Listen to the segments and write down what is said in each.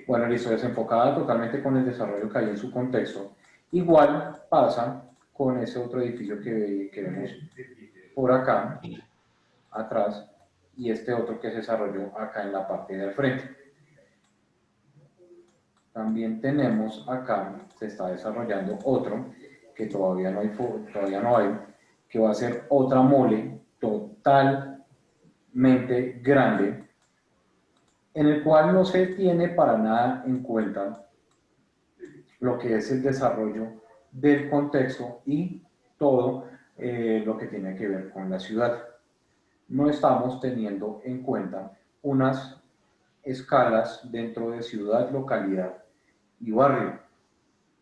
Bueno, listo, desenfocada totalmente con el desarrollo que hay en su contexto. Igual pasa con ese otro edificio que vemos por acá, atrás, y este otro que se desarrolló acá en la parte del frente. También tenemos acá, se está desarrollando otro, que todavía no hay, que va a ser otra mole totalmente grande, en el cual no se tiene para nada en cuenta lo que es el desarrollo del contexto y todo lo que tiene que ver con la ciudad. No estamos teniendo en cuenta unas escalas dentro de ciudad, localidad y barrio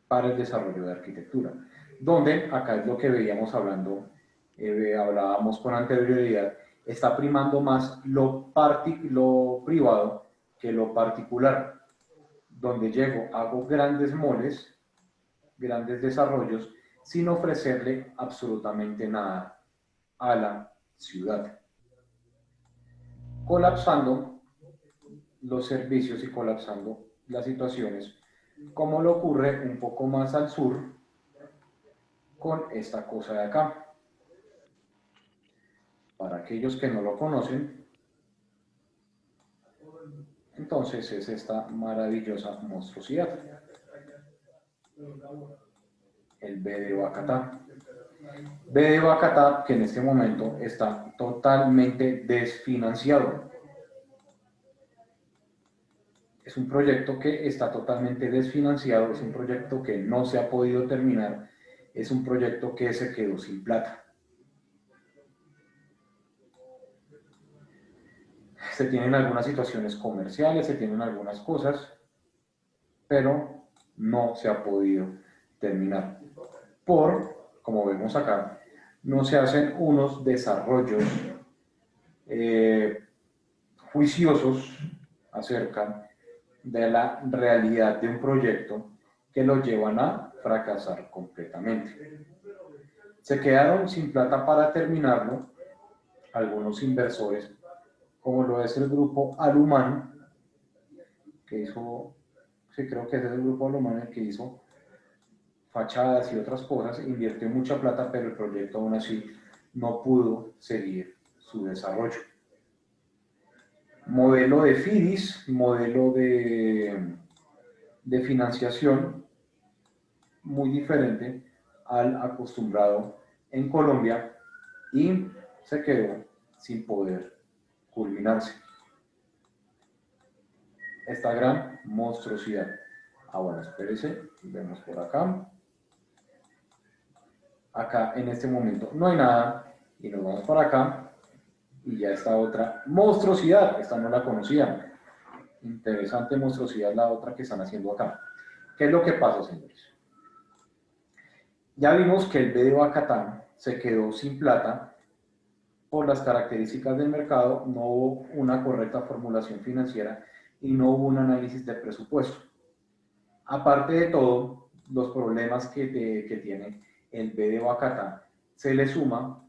para el desarrollo de arquitectura, donde acá es lo que veíamos hablando, hablábamos con anterioridad, está primando más lo privado que lo particular, donde llego, hago grandes moles, grandes desarrollos, sin ofrecerle absolutamente nada a la ciudad, colapsando los servicios y colapsando las situaciones, como lo ocurre un poco más al sur con esta cosa de acá. Para aquellos que no lo conocen, entonces es esta maravillosa monstruosidad, el B de Bacatá. B de Bacatá, que en este momento está totalmente desfinanciado. Es un proyecto que está totalmente desfinanciado, es un proyecto que no se ha podido terminar, es un proyecto que se quedó sin plata. Se tienen algunas situaciones comerciales, se tienen algunas cosas, pero no se ha podido terminar. Como vemos acá, no se hacen unos desarrollos juiciosos acerca de la realidad de un proyecto que lo llevan a fracasar completamente. Se quedaron sin plata para terminarlo algunos inversores, como lo es el grupo Aluman, que hizo, sí creo que es el grupo Aluman el que hizo fachadas y otras cosas, invirtió mucha plata, pero el proyecto aún así no pudo seguir su desarrollo. Modelo de FIDIS, modelo de financiación muy diferente al acostumbrado en Colombia y se quedó sin poder culminarse. Esta gran monstruosidad. Ah, bueno, espérese, vemos por acá. Acá en este momento no hay nada y nos vamos para acá y ya está otra monstruosidad, esta no la conocía. Interesante monstruosidad la otra que están haciendo acá. ¿Qué es lo que pasa, señores? Ya vimos que el B de Bacatán se quedó sin plata por las características del mercado, no hubo una correcta formulación financiera y no hubo un análisis de presupuesto. Aparte de todo, los problemas que tiene el B de Bacatán, se le suma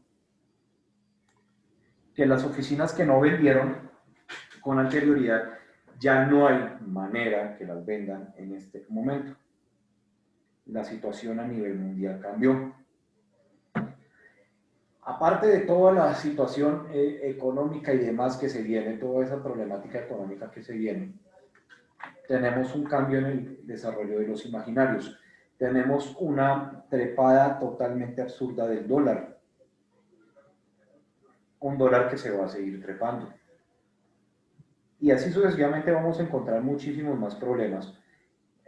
que las oficinas que no vendieron con anterioridad ya no hay manera que las vendan en este momento. La situación a nivel mundial cambió. Aparte de toda la situación económica y demás que se viene, toda esa problemática económica que se viene, tenemos un cambio en el desarrollo de los imaginarios. Tenemos una trepada totalmente absurda del dólar. Un dólar que se va a seguir trepando. Y así sucesivamente vamos a encontrar muchísimos más problemas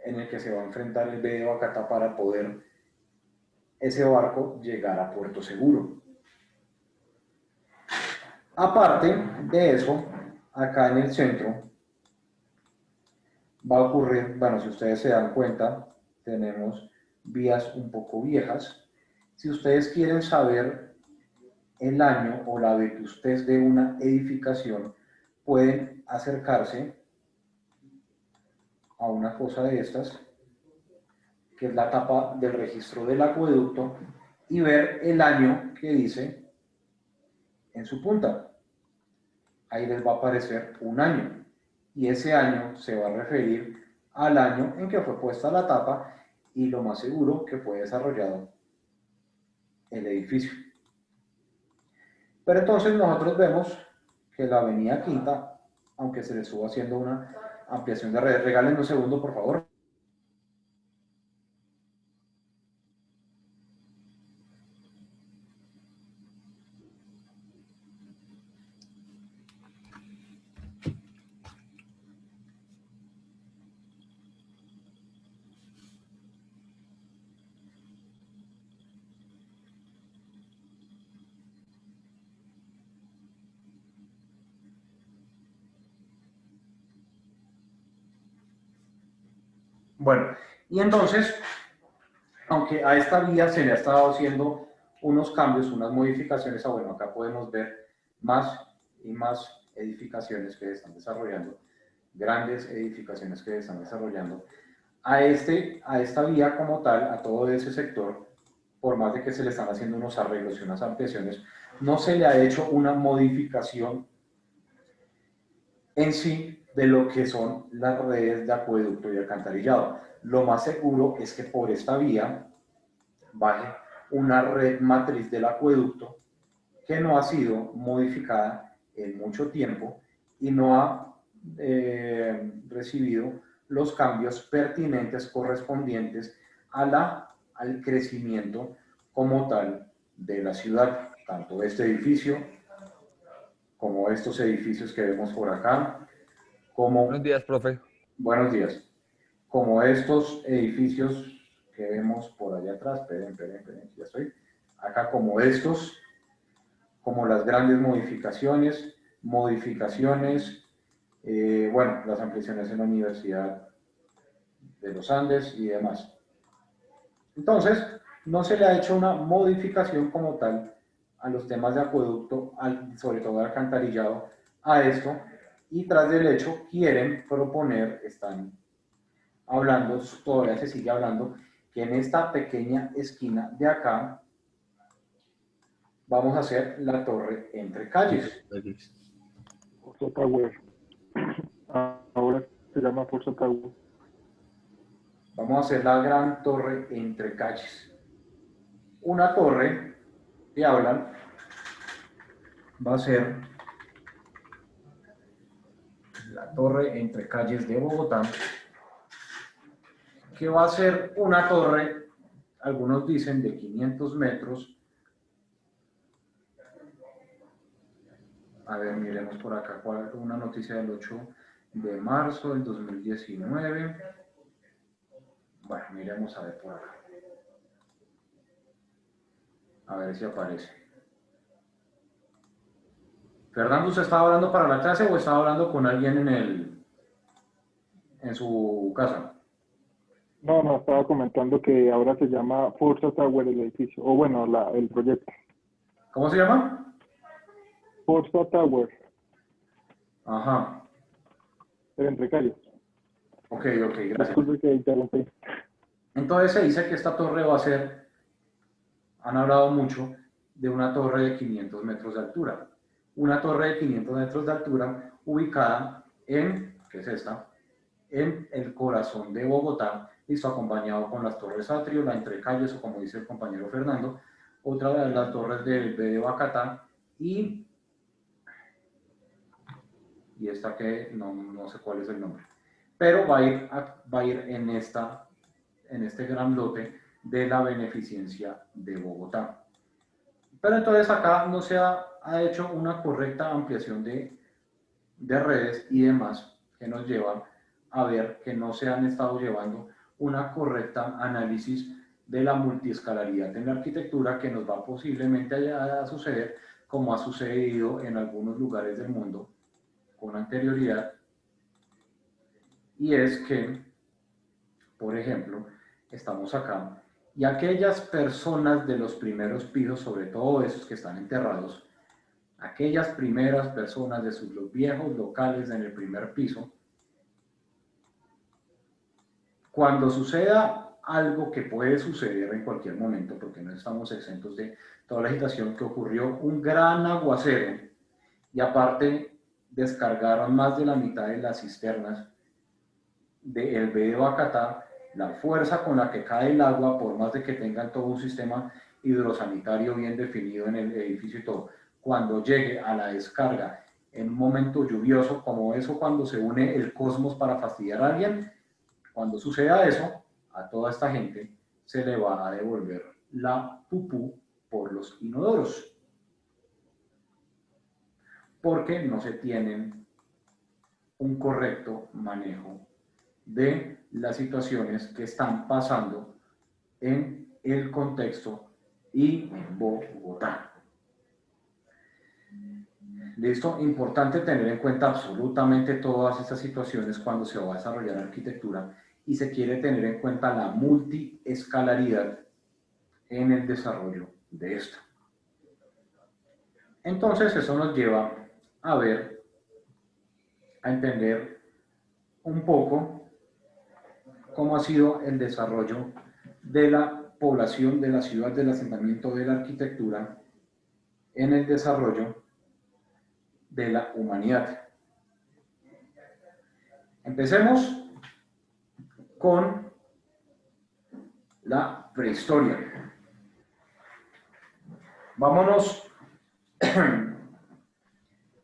en el que se va a enfrentar el B de Bacatá para poder ese barco llegar a puerto seguro. Aparte de eso, acá en el centro va a ocurrir, bueno, si ustedes se dan cuenta, tenemos vías un poco viejas. Si ustedes quieren saber el año o la vetustez de una edificación, pueden acercarse a una cosa de estas, que es la tapa del registro del acueducto, y ver el año que dice en su punta. Ahí les va a aparecer un año. y ese año se va a referir al año en que fue puesta la tapa y lo más seguro que fue desarrollado el edificio. Pero entonces nosotros vemos que la avenida Quinta, aunque se le estuvo haciendo una ampliación de redes, regálenme un segundo por favor. Bueno, y entonces, aunque a esta vía se le ha estado haciendo unos cambios, unas modificaciones, bueno, acá podemos ver más y más edificaciones que se están desarrollando, grandes edificaciones que se están desarrollando. A esta vía como tal, a todo ese sector, por más de que se le están haciendo unos arreglos y unas ampliaciones, no se le ha hecho una modificación en sí de lo que son las redes de acueducto y alcantarillado. Lo más seguro es que por esta vía baje una red matriz del acueducto que no ha sido modificada en mucho tiempo y no ha recibido los cambios pertinentes correspondientes al crecimiento como tal de la ciudad, tanto este edificio como estos edificios que vemos por acá, Buenos como, días, profe. buenos días, como estos edificios que vemos por allá atrás, esperen, ya estoy, acá como estos, como las grandes modificaciones, bueno, las ampliaciones en la Universidad de los Andes y demás. Entonces, no se le ha hecho una modificación como tal a los temas de acueducto, sobre todo de alcantarillado, a esto, y tras del hecho quieren proponer, están hablando, todavía se sigue hablando, que en esta pequeña esquina de acá vamos a hacer la torre entre calles. Forza Tower. Ahora se llama Forza Tower. Vamos a hacer la gran torre entre calles. Una torre que hablan va a ser la torre entre calles de Bogotá, que va a ser una torre, algunos dicen de 500 metros. A ver, miremos por acá, una noticia del 8 de marzo del 2019. Bueno, miremos a ver por acá. A ver si aparece. Fernando, ¿usted estaba hablando para la clase o estaba hablando con alguien en su casa? No, estaba comentando que ahora se llama Forza Tower el edificio, o bueno, el proyecto. ¿Cómo se llama? Forza Tower, Ajá. el entre calles. Ok, gracias. Disculpe que interrumpí. Entonces se dice que esta torre va a ser, han hablado mucho de una torre de 500 metros de altura. Una torre de 500 metros de altura ubicada en, ¿qué es esta? En el corazón de Bogotá, listo, acompañado con las torres Atrio, la entrecalles, o como dice el compañero Fernando, otra de las torres de Bacatá, y esta que no sé cuál es el nombre. Pero va a ir en este gran lote de la beneficencia de Bogotá. Pero entonces acá no se ha hecho una correcta ampliación de redes y demás que nos lleva a ver que no se han estado llevando una correcta análisis de la multiescalaridad en la arquitectura que nos va posiblemente a suceder como ha sucedido en algunos lugares del mundo con anterioridad, y es que, por ejemplo, estamos acá y aquellas personas de los primeros pisos, sobre todo esos que están enterrados, aquellas primeras personas de sus viejos locales en el primer piso, cuando suceda algo que puede suceder en cualquier momento, porque no estamos exentos de toda la agitación, que ocurrió un gran aguacero y aparte descargaron más de la mitad de las cisternas de El de Bacatá, la fuerza con la que cae el agua, por más de que tengan todo un sistema hidrosanitario bien definido en el edificio y todo, cuando llegue a la descarga en un momento lluvioso, como eso cuando se une el cosmos para fastidiar a alguien, cuando suceda eso, a toda esta gente se le va a devolver la pupú por los inodoros, porque no se tienen un correcto manejo de las situaciones que están pasando en el contexto y en Bogotá. Listo, importante tener en cuenta absolutamente todas estas situaciones cuando se va a desarrollar arquitectura y se quiere tener en cuenta la multiescalaridad en el desarrollo de esto. Entonces eso nos lleva a ver, a entender un poco cómo ha sido el desarrollo de la población de la ciudad, del asentamiento de la arquitectura en el desarrollo de la humanidad. Empecemos con la prehistoria. Vámonos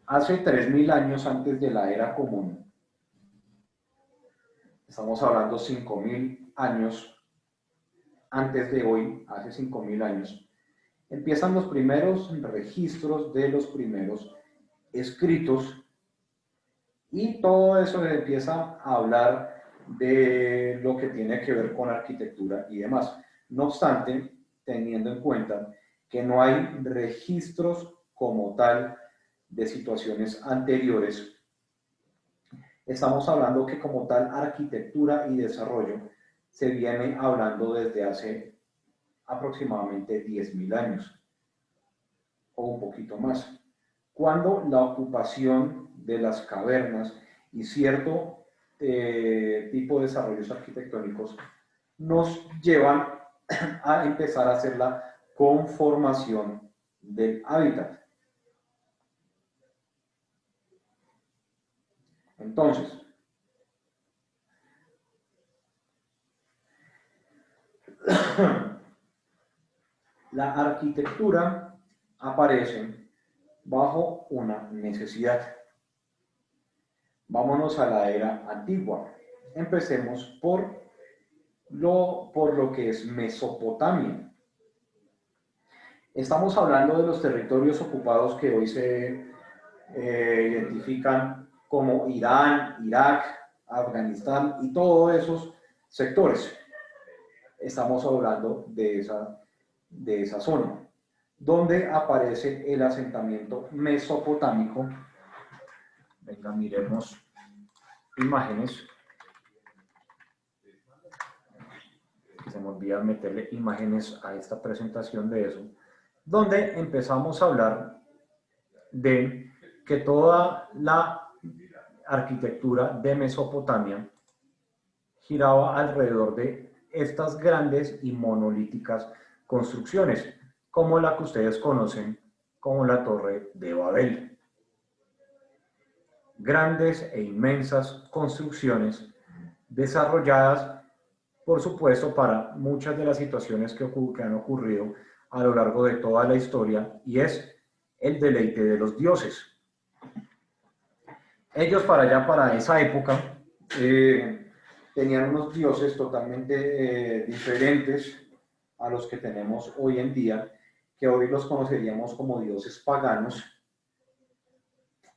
hace 3000 años antes de la era común. Estamos hablando 5000 años antes de hoy, hace 5000 años. Empiezan los primeros registros de los primeros escritos y todo eso empieza a hablar de lo que tiene que ver con arquitectura y demás. No obstante, teniendo en cuenta que no hay registros como tal de situaciones anteriores, estamos hablando que como tal arquitectura y desarrollo se viene hablando desde hace aproximadamente 10.000 años o un poquito más, cuando la ocupación de las cavernas y cierto tipo de desarrollos arquitectónicos nos llevan a empezar a hacer la conformación del hábitat. Entonces, la arquitectura aparece bajo una necesidad. Vámonos a la era antigua. Empecemos por lo que es Mesopotamia. Estamos hablando de los territorios ocupados que hoy se identifican como Irán, Irak, Afganistán y todos esos sectores. Estamos hablando de esa zona, donde aparece el asentamiento mesopotámico. Venga, miremos imágenes. Se me olvida meterle imágenes a esta presentación de eso, donde empezamos a hablar de que toda la arquitectura de Mesopotamia giraba alrededor de estas grandes y monolíticas construcciones, como la que ustedes conocen como la Torre de Babel. Grandes e inmensas construcciones desarrolladas, por supuesto, para muchas de las situaciones que han ocurrido a lo largo de toda la historia, y es el deleite de los dioses. Ellos para esa época, tenían unos dioses totalmente diferentes a los que tenemos hoy en día, que hoy los conoceríamos como dioses paganos.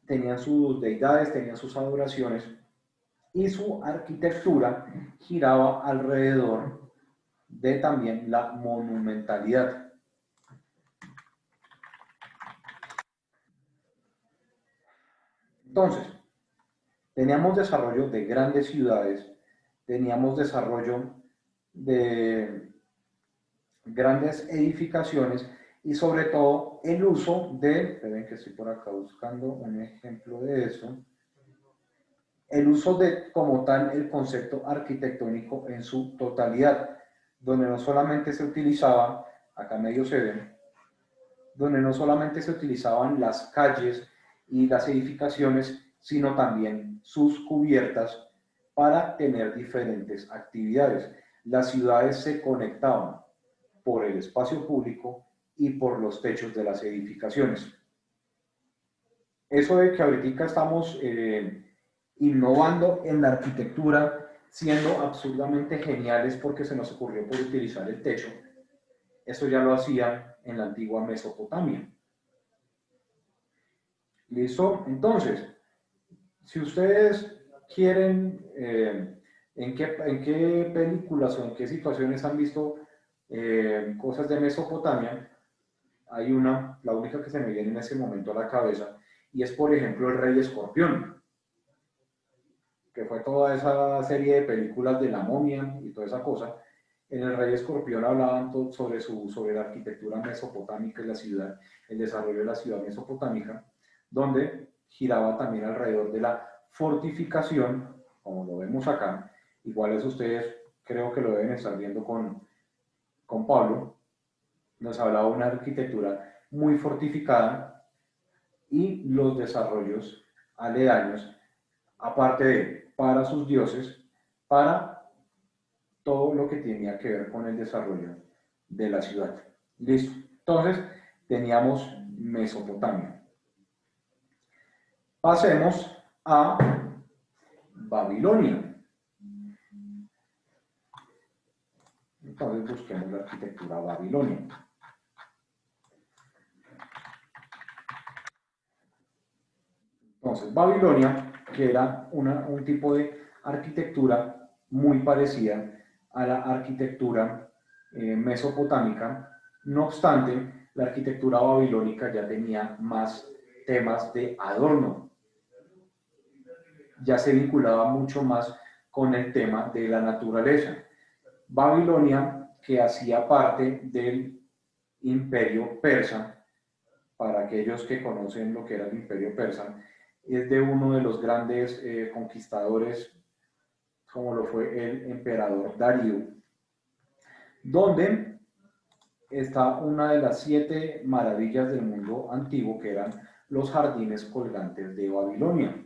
Tenían sus deidades, tenían sus adoraciones, y su arquitectura giraba alrededor de también la monumentalidad. Entonces, teníamos desarrollo de grandes ciudades, teníamos desarrollo de grandes edificaciones y sobre todo el uso de, esperen que estoy por acá buscando un ejemplo de eso, el uso de como tal el concepto arquitectónico en su totalidad, donde no solamente se utilizaba, acá medio se ven, donde no solamente se utilizaban las calles y las edificaciones, sino también sus cubiertas para tener diferentes actividades. Las ciudades se conectaban por el espacio público y por los techos de las edificaciones. Eso de que ahorita estamos innovando en la arquitectura, siendo absurdamente geniales porque se nos ocurrió por utilizar el techo, eso ya lo hacían en la antigua Mesopotamia. ¿Listo? Entonces, si ustedes quieren, en qué películas o en qué situaciones han visto cosas de Mesopotamia, hay una, la única que se me viene en ese momento a la cabeza, y es por ejemplo el Rey Escorpión, que fue toda esa serie de películas de la momia y toda esa cosa. En el Rey Escorpión hablaban sobre la arquitectura mesopotámica y la ciudad, el desarrollo de la ciudad mesopotámica, donde giraba también alrededor de la fortificación, como lo vemos acá. Iguales ustedes creo que lo deben estar viendo con Pablo. Nos hablaba de una arquitectura muy fortificada y los desarrollos aledaños, aparte de para sus dioses, para todo lo que tenía que ver con el desarrollo de la ciudad. Listo. Entonces, teníamos Mesopotamia. Pasemos a Babilonia. Entonces, busquemos la arquitectura babilonia. Entonces, Babilonia, que era un tipo de arquitectura muy parecida a la arquitectura mesopotámica. No obstante, la arquitectura babilónica ya tenía más temas de adorno. Ya se vinculaba mucho más con el tema de la naturaleza. Babilonia, que hacía parte del imperio persa, para aquellos que conocen lo que era el imperio persa, es de uno de los grandes conquistadores, como lo fue el emperador Darío, donde está una de las 7 maravillas del mundo antiguo, que eran los jardines colgantes de Babilonia.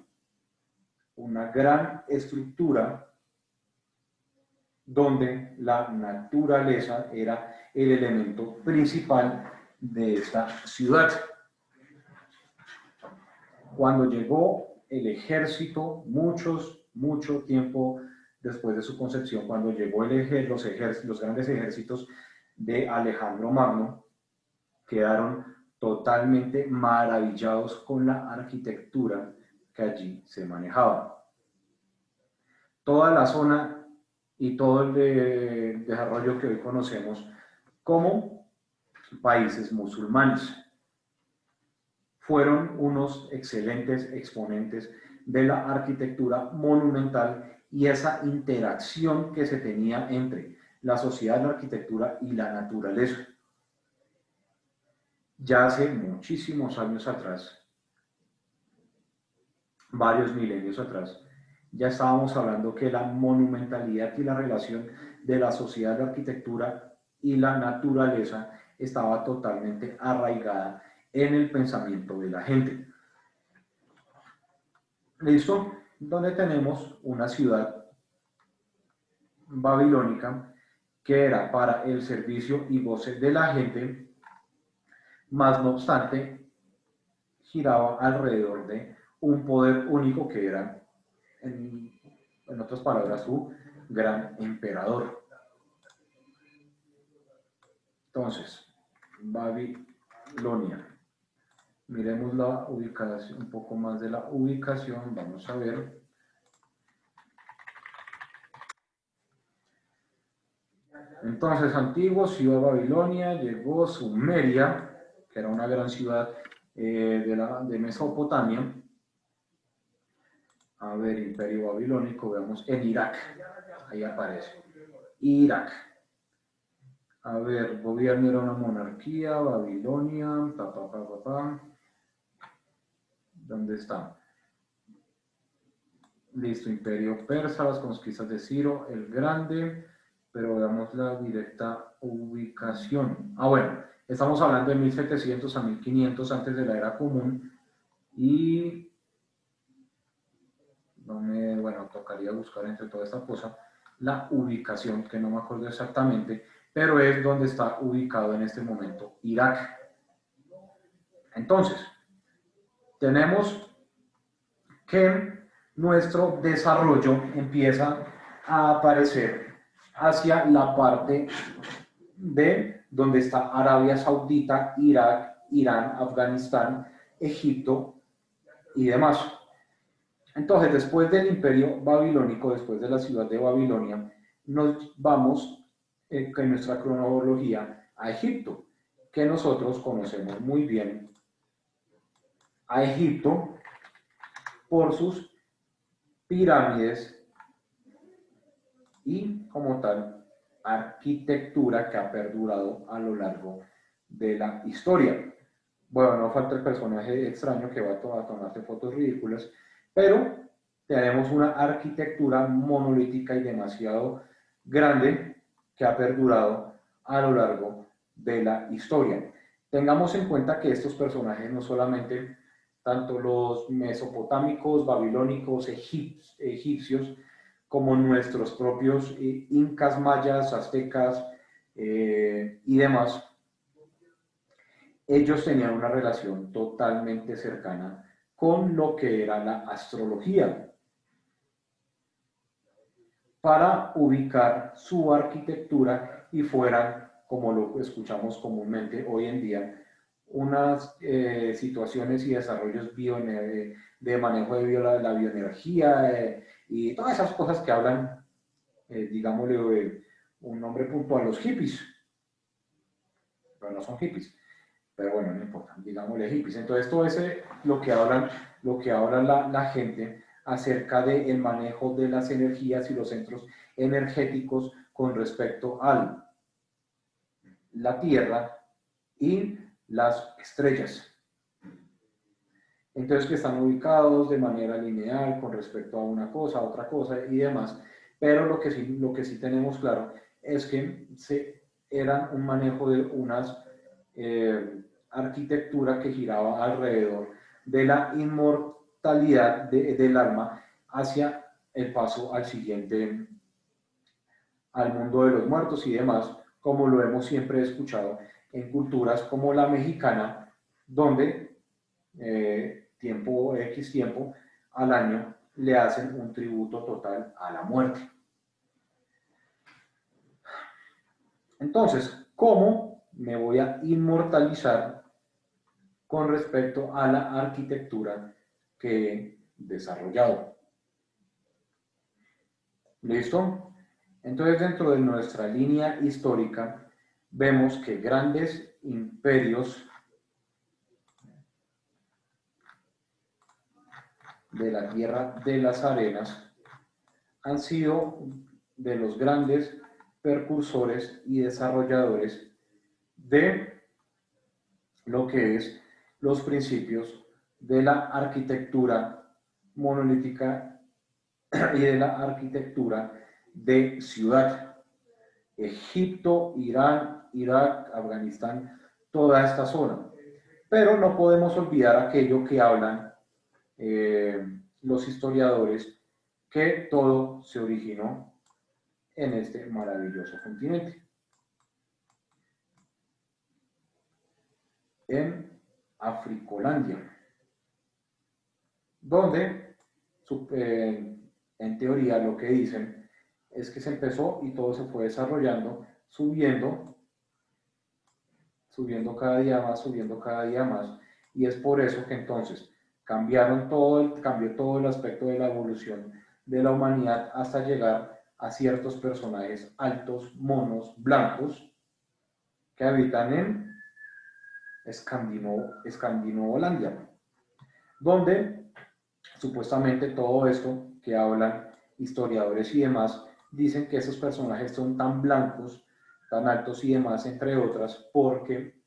Una gran estructura donde la naturaleza era el elemento principal de esta ciudad. Cuando llegó el ejército, mucho tiempo después de su concepción, cuando llegó los grandes ejércitos de Alejandro Magno, quedaron totalmente maravillados con la arquitectura que allí se manejaba. Toda la zona y todo el desarrollo que hoy conocemos como países musulmanes fueron unos excelentes exponentes de la arquitectura monumental y esa interacción que se tenía entre la sociedad, la arquitectura y la naturaleza. Ya hace muchísimos años atrás, varios milenios atrás, ya estábamos hablando que la monumentalidad y la relación de la sociedad, la arquitectura y la naturaleza estaba totalmente arraigada en el pensamiento de la gente. ¿Listo? Donde tenemos una ciudad babilónica que era para el servicio y goce de la gente, más no obstante, giraba alrededor de un poder único que era, en otras palabras, su gran emperador. Entonces, Babilonia. Miremos la ubicación, un poco más de la ubicación, vamos a ver. Entonces, antiguo, ciudad de Babilonia, llegó Sumeria, que era una gran ciudad de Mesopotamia. A ver, imperio babilónico, veamos, en Irak, ahí aparece, Irak. A ver, gobierno era una monarquía, Babilonia, ¿dónde está? Listo, imperio persa, las conquistas de Ciro el Grande, pero veamos la directa ubicación. Ah, bueno, estamos hablando de 1700 a 1500 antes de la era común, y bueno, tocaría buscar entre toda esta cosa la ubicación, que no me acuerdo exactamente, pero es donde está ubicado en este momento Irak. Entonces, tenemos que nuestro desarrollo empieza a aparecer hacia la parte de donde está Arabia Saudita, Irak, Irán, Afganistán, Egipto y demás. Entonces, después del imperio babilónico, después de la ciudad de Babilonia, nos vamos en nuestra cronología a Egipto, que nosotros conocemos muy bien a Egipto por sus pirámides y, como tal, arquitectura que ha perdurado a lo largo de la historia. Bueno, no falta el personaje extraño que va a tomarse fotos ridículas, pero tenemos una arquitectura monolítica y demasiado grande que ha perdurado a lo largo de la historia. Tengamos en cuenta que estos personajes no solamente, tanto los mesopotámicos, babilónicos, egipcios, como nuestros propios incas, mayas, aztecas y demás, ellos tenían una relación totalmente cercana con lo que era la astrología para ubicar su arquitectura y fueran, como lo escuchamos comúnmente hoy en día, unas situaciones y desarrollos de manejo de la bioenergía y todas esas cosas que hablan, digámosle un nombre puntual, los hippies, pero no son hippies. Pero bueno, no importa, digámosle hippies. Entonces, todo ese, lo que habla la gente acerca del manejo de las energías y los centros energéticos con respecto a la Tierra y las estrellas. Entonces, que están ubicados de manera lineal con respecto a una cosa, a otra cosa y demás. Pero lo que sí tenemos claro es que eran un manejo de unas arquitectura que giraba alrededor de la inmortalidad del alma hacia el paso al siguiente, al mundo de los muertos y demás, como lo hemos siempre escuchado en culturas como la mexicana, donde tiempo al año le hacen un tributo total a la muerte. Entonces, ¿cómo me voy a inmortalizar con respecto a la arquitectura que he desarrollado? ¿Listo? Entonces, dentro de nuestra línea histórica, vemos que grandes imperios de la Tierra de las Arenas han sido de los grandes precursores y desarrolladores de lo que es los principios de la arquitectura monolítica y de la arquitectura de ciudad. Egipto, Irán, Irak, Afganistán, toda esta zona. Pero no podemos olvidar aquello que hablan los historiadores, que todo se originó en este maravilloso continente, en Africolandia, donde en teoría lo que dicen es que se empezó y todo se fue desarrollando, subiendo cada día más, subiendo cada día más, y es por eso que entonces cambió todo el aspecto de la evolución de la humanidad hasta llegar a ciertos personajes altos, monos, blancos, que habitan en Escandinavolandia, donde supuestamente todo esto que hablan historiadores y demás, dicen que esos personajes son tan blancos, tan altos y demás, entre otras, porque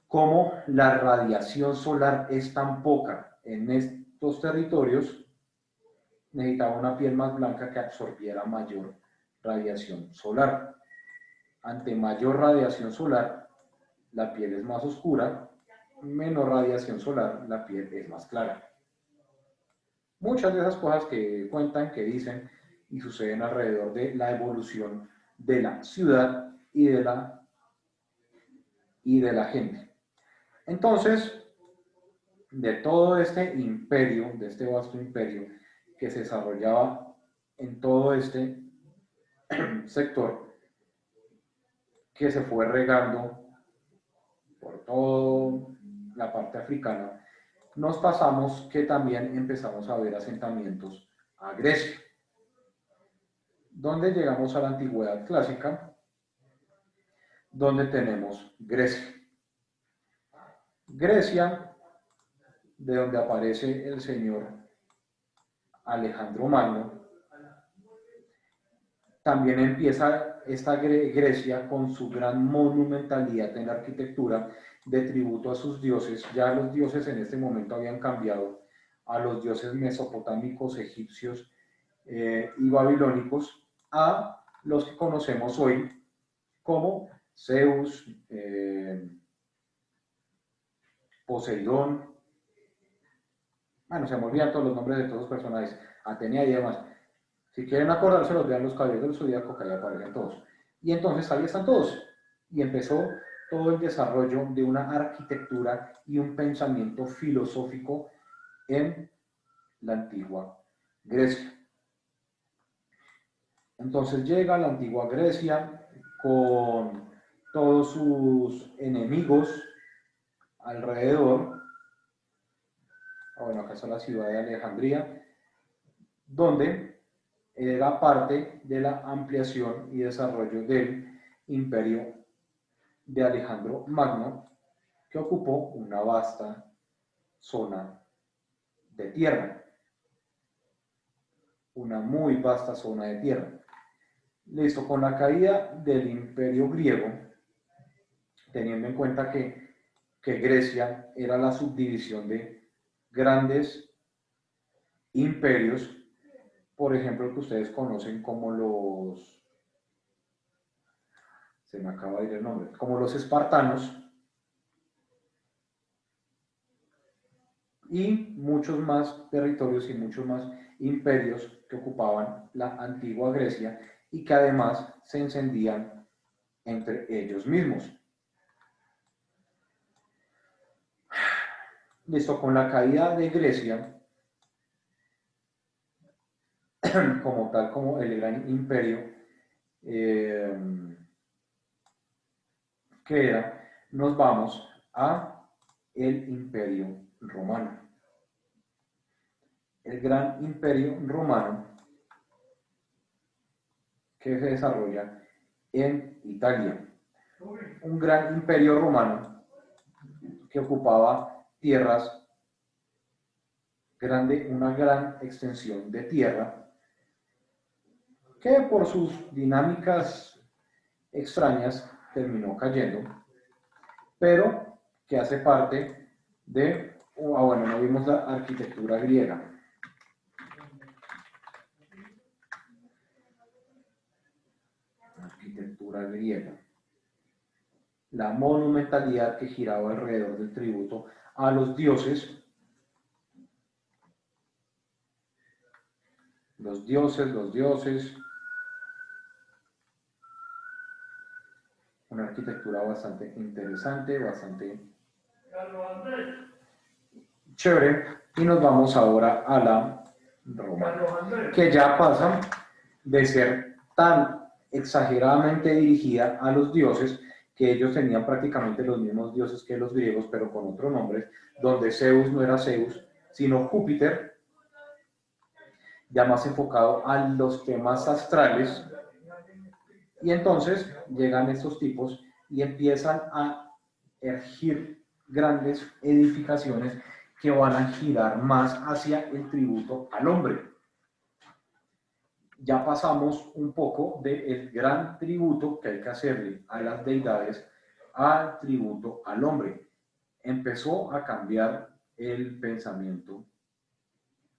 como la radiación solar es tan poca en estos territorios, necesitaba una piel más blanca que absorbiera mayor radiación solar. Ante mayor radiación solar, la piel es más oscura menor radiación solar, la piel es más clara. Muchas de esas cosas que cuentan, que dicen y suceden alrededor de la evolución de la ciudad y de la gente. Entonces, de todo este imperio, de este vasto imperio que se desarrollaba en todo este sector, que se fue regando por toda la parte africana, nos pasamos que también empezamos a ver asentamientos a Grecia, donde llegamos a la antigüedad clásica, donde tenemos Grecia. Grecia, de donde aparece el señor Alejandro Magno, también empieza esta Grecia con su gran monumentalidad en la arquitectura de tributo a sus dioses. Ya los dioses en este momento habían cambiado a los dioses mesopotámicos, egipcios y babilónicos, a los que conocemos hoy como Zeus, Poseidón, bueno, se me olvidan todos los nombres de todos los personajes, Atenea y demás. Si quieren acordarse, los vean los caballeros del Zodíaco, que ahí aparecen todos. Y entonces ahí están todos. Y empezó todo el desarrollo de una arquitectura y un pensamiento filosófico en la antigua Grecia. Entonces llega la antigua Grecia con todos sus enemigos alrededor. Bueno, acá está la ciudad de Alejandría, donde era parte de la ampliación y desarrollo del imperio de Alejandro Magno, que ocupó una vasta zona de tierra, una muy vasta zona de tierra. Listo, con la caída del imperio griego, teniendo en cuenta que Grecia era la subdivisión de grandes imperios, por ejemplo, que ustedes conocen como se me acaba de ir el nombre, como los espartanos, y muchos más territorios y muchos más imperios que ocupaban la antigua Grecia y que además se encendían entre ellos mismos. Listo, con la caída de Grecia, como tal, como el gran imperio que era, nos vamos a el imperio romano. El gran imperio romano que se desarrolla en Italia. Un gran imperio romano que ocupaba tierras grande, una gran extensión de tierra, que por sus dinámicas extrañas terminó cayendo, pero que hace parte de, bueno, no vimos la arquitectura griega. Arquitectura griega. La monumentalidad que giraba alrededor del tributo a los dioses. Los dioses. Una arquitectura bastante interesante, bastante chévere. Y nos vamos ahora a la romana, que ya pasa de ser tan exageradamente dirigida a los dioses, que ellos tenían prácticamente los mismos dioses que los griegos, pero con otros nombres, donde Zeus no era Zeus, sino Júpiter, ya más enfocado a los temas astrales. Y entonces llegan estos tipos y empiezan a erigir grandes edificaciones que van a girar más hacia el tributo al hombre. Ya pasamos un poco del gran tributo que hay que hacerle a las deidades al tributo al hombre. Empezó a cambiar el pensamiento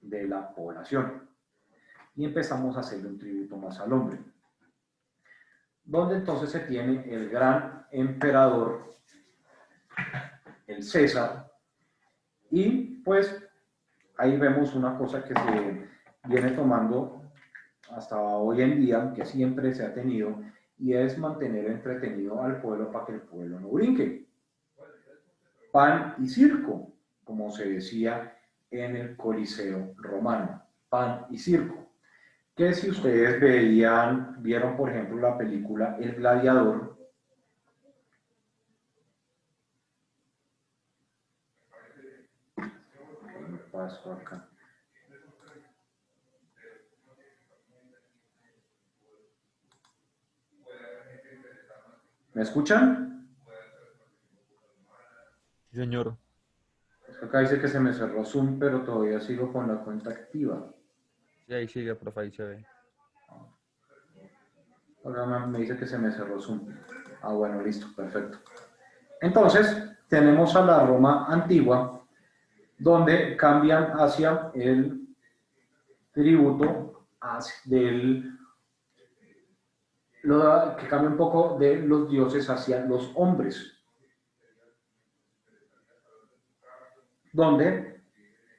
de la población y empezamos a hacerle un tributo más al hombre, donde entonces se tiene el gran emperador el César, y pues ahí vemos una cosa que se viene tomando hasta hoy en día, que siempre se ha tenido, y es mantener entretenido al pueblo para que el pueblo no brinque. Pan y circo, como se decía en el Coliseo romano, pan y circo. Que si ustedes vieron por ejemplo la película El Gladiador, ¿qué me pasó acá? ¿Me escuchan? Sí, señor. Acá dice que se me cerró Zoom, pero todavía sigo con la cuenta activa. Sí, ahí sigue, profe, ahí se ve. Ahora me dice que se me cerró Zoom. Ah, bueno, listo, perfecto. Entonces, tenemos a la Roma antigua, donde cambian hacia el tributo, que cambia un poco de los dioses hacia los hombres, donde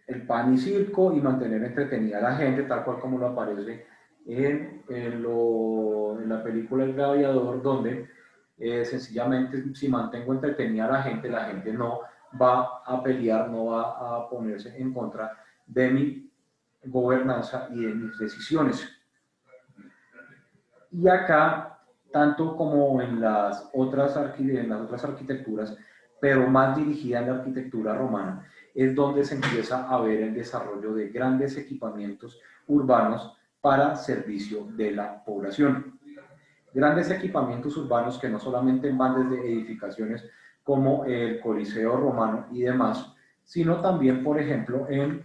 el pan y circo y mantener entretenida a la gente, tal cual como lo aparece en la película El Gladiador, donde sencillamente si mantengo entretenida a la gente no va a pelear, no va a ponerse en contra de mi gobernanza y de mis decisiones. Y acá, tanto como en las otras arquitecturas, pero más dirigida en la arquitectura romana, es donde se empieza a ver el desarrollo de grandes equipamientos urbanos para servicio de la población. Grandes equipamientos urbanos que no solamente van desde edificaciones como el Coliseo romano y demás, sino también, por ejemplo, en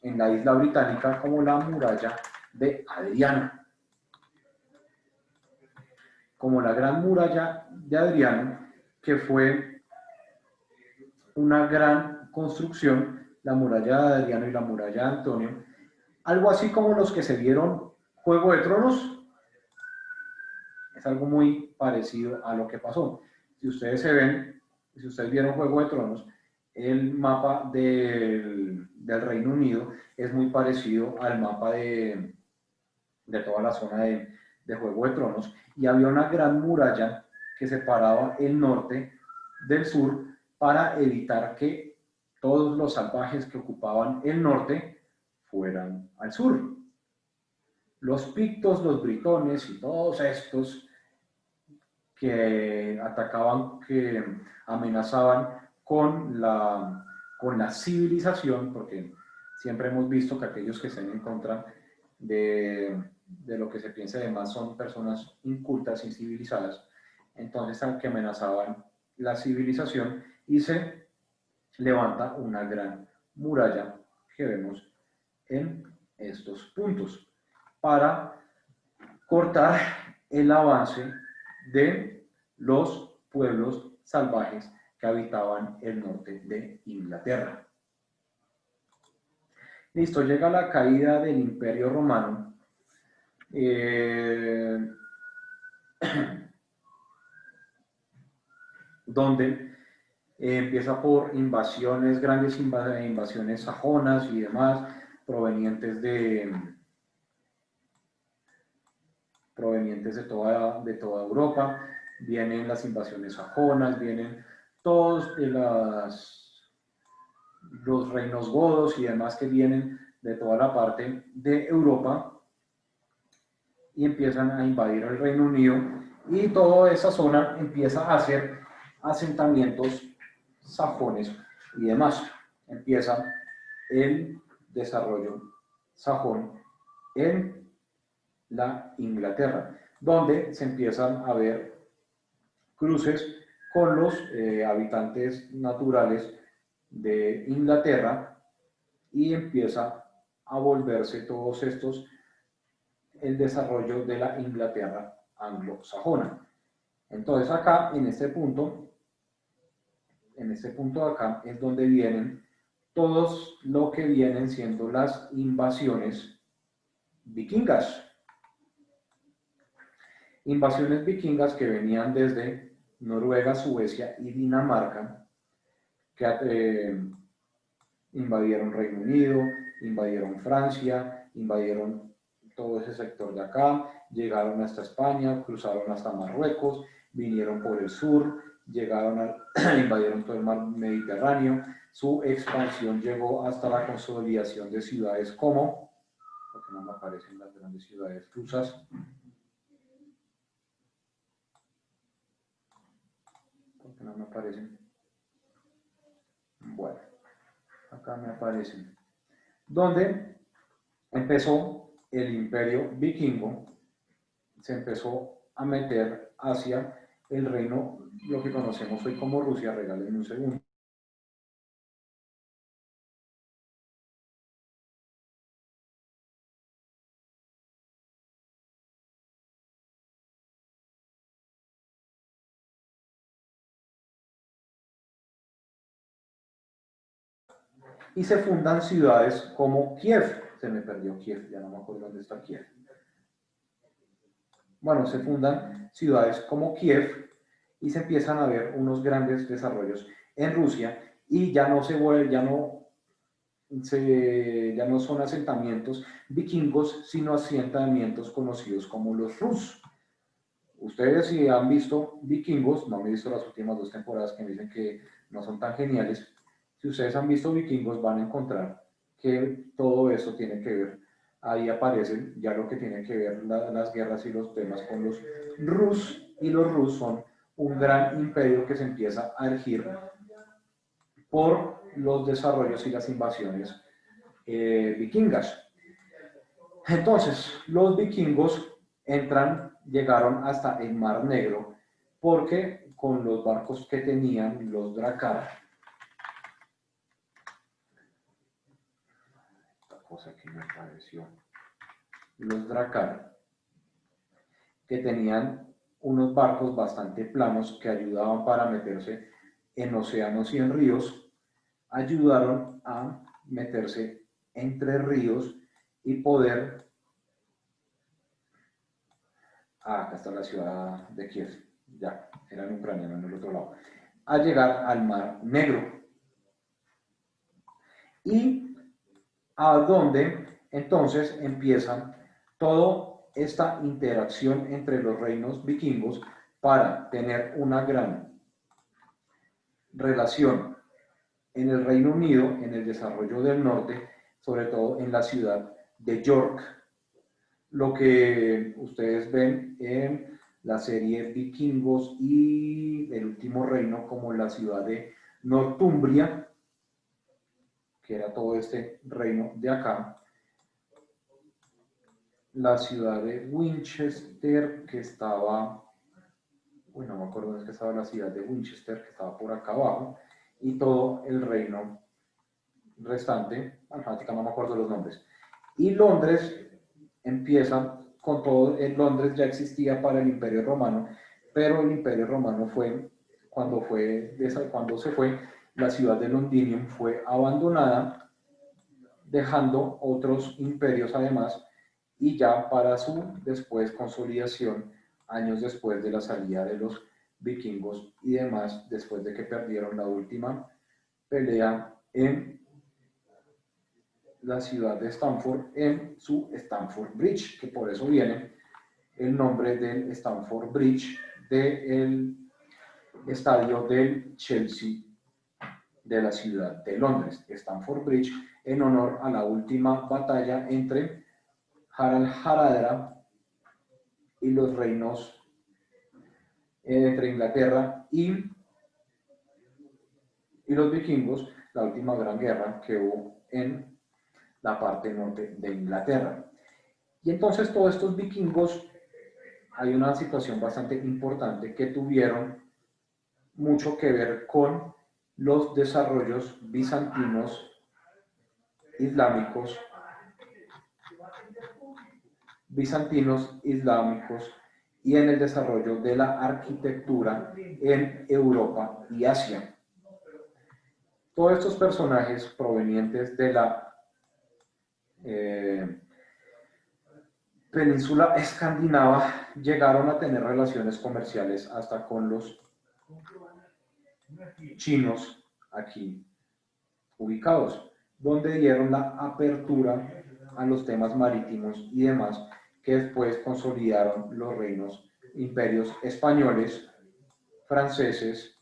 la isla británica como la muralla de Adriano, como la Gran Muralla de Adriano, que fue una gran construcción, la muralla de Adriano y la muralla de Antonio, algo así como los que se vieron Juego de Tronos, es algo muy parecido a lo que pasó. Si ustedes si ustedes vieron Juego de Tronos, el mapa del Reino Unido es muy parecido al mapa de toda la zona de Juego de Tronos, y había una gran muralla que separaba el norte del sur para evitar que todos los salvajes que ocupaban el norte fueran al sur. Los pictos, los britones y todos estos que atacaban, que amenazaban con la civilización, porque siempre hemos visto que aquellos que estén en contra de lo que se piensa de más son personas incultas, incivilizadas, entonces que amenazaban la civilización, y se levanta una gran muralla que vemos en estos puntos para cortar el avance de los pueblos salvajes que habitaban el norte de Inglaterra. Listo, llega la caída del Imperio Romano. Donde empieza por invasiones, grandes invasiones sajonas y demás, provenientes de toda Europa. Vienen las invasiones sajonas, vienen todos los reinos godos y demás que vienen de toda la parte de Europa y empiezan a invadir el Reino Unido, y toda esa zona empieza a hacer asentamientos sajones y demás. Empieza el desarrollo sajón en la Inglaterra, donde se empiezan a ver cruces con los habitantes naturales de Inglaterra, y empieza a volverse todos estos el desarrollo de la Inglaterra anglosajona. Entonces acá, en este punto de acá, es donde vienen todos lo que vienen siendo las invasiones vikingas. Invasiones vikingas que venían desde Noruega, Suecia y Dinamarca, que invadieron Reino Unido, invadieron Francia, invadieron todo ese sector de acá, llegaron hasta España, cruzaron hasta Marruecos, vinieron por el sur, llegaron invadieron todo el mar Mediterráneo. Su expansión llegó hasta la consolidación de ciudades como, porque no me aparecen las grandes ciudades rusas, porque no me aparecen, bueno, acá me aparecen, donde empezó el imperio vikingo, se empezó a meter hacia el reino, lo que conocemos hoy como Rusia. Regálenme un segundo. Y se fundan ciudades como Kiev. Se me perdió Kiev, ya no me acuerdo dónde está Kiev. Bueno, se fundan ciudades como Kiev y se empiezan a ver unos grandes desarrollos en Rusia, y ya no se vuelve, ya no son asentamientos vikingos, sino asentamientos conocidos como los Rus. Ustedes, si han visto Vikingos, no me he visto las últimas 2 temporadas que me dicen que no son tan geniales, si ustedes han visto Vikingos van a encontrar que todo eso tiene que ver, ahí aparecen ya lo que tiene que ver las guerras y los temas con los Rus, y los Rus son un gran imperio que se empieza a erigir por los desarrollos y las invasiones vikingas. Entonces, los vikingos llegaron hasta el Mar Negro, porque con los barcos que tenían los Drakkar, esta cosa que me pareció, los Drakkar, que tenían unos barcos bastante planos que ayudaban para meterse en océanos y en ríos, ayudaron a meterse entre ríos y poder, acá está la ciudad de Kiev, ya, era en Ucrania, no en el otro lado, a llegar al Mar Negro. Y a donde entonces empiezan toda esta interacción entre los reinos vikingos para tener una gran relación en el Reino Unido, en el desarrollo del norte, sobre todo en la ciudad de York. Lo que ustedes ven en la serie Vikingos y El Último Reino, como la ciudad de Northumbria, que era todo este reino de acá, la ciudad de Winchester, que estaba, no me acuerdo dónde es que estaba la ciudad de Winchester, que estaba por acá abajo, y todo el reino restante, no me acuerdo los nombres. Y Londres empieza con todo. En Londres ya existía para el Imperio Romano, pero el Imperio Romano fue, cuando se fue, la ciudad de Londinium fue abandonada, dejando otros imperios además, y ya para su después consolidación, años después de la salida de los vikingos y demás, después de que perdieron la última pelea en la ciudad de Stamford, en su Stamford Bridge, que por eso viene el nombre del Stamford Bridge, del estadio del Chelsea de la ciudad de Londres, Stamford Bridge, en honor a la última batalla entre Harald Hardrada y los reinos entre Inglaterra y los vikingos, la última gran guerra que hubo en la parte norte de Inglaterra. Y entonces todos estos vikingos, hay una situación bastante importante que tuvieron mucho que ver con los desarrollos bizantinos islámicos y en el desarrollo de la arquitectura en Europa y Asia. Todos estos personajes provenientes de la península escandinava llegaron a tener relaciones comerciales hasta con los chinos aquí ubicados, donde dieron la apertura a los temas marítimos y demás, que después consolidaron los reinos, imperios españoles, franceses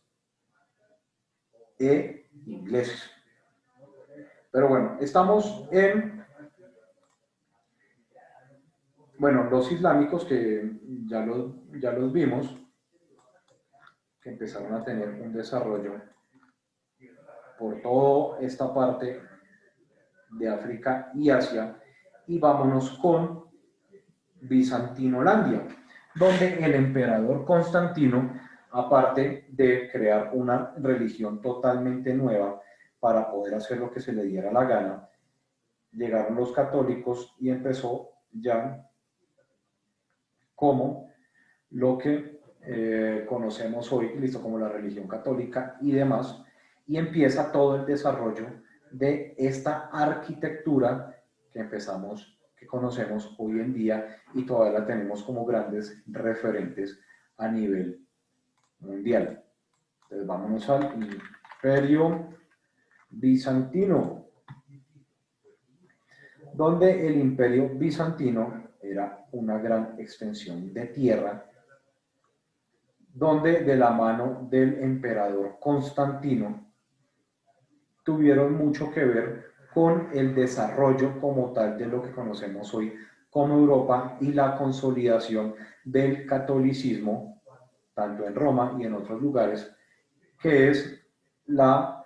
e ingleses. Pero bueno, estamos en, bueno, los islámicos que ya los vimos, que empezaron a tener un desarrollo por toda esta parte de África y Asia, y vámonos con Bizantinolandia, donde el emperador Constantino, aparte de crear una religión totalmente nueva para poder hacer lo que se le diera la gana, llegaron los católicos y empezó ya como lo que conocemos hoy, listo, como la religión católica y demás, y empieza todo el desarrollo de esta arquitectura que conocemos hoy en día y todavía la tenemos como grandes referentes a nivel mundial. Entonces vámonos al Imperio Bizantino, donde el Imperio Bizantino era una gran extensión de tierra, donde de la mano del emperador Constantino tuvieron mucho que ver con el desarrollo como tal de lo que conocemos hoy como Europa y la consolidación del catolicismo, tanto en Roma y en otros lugares, que es la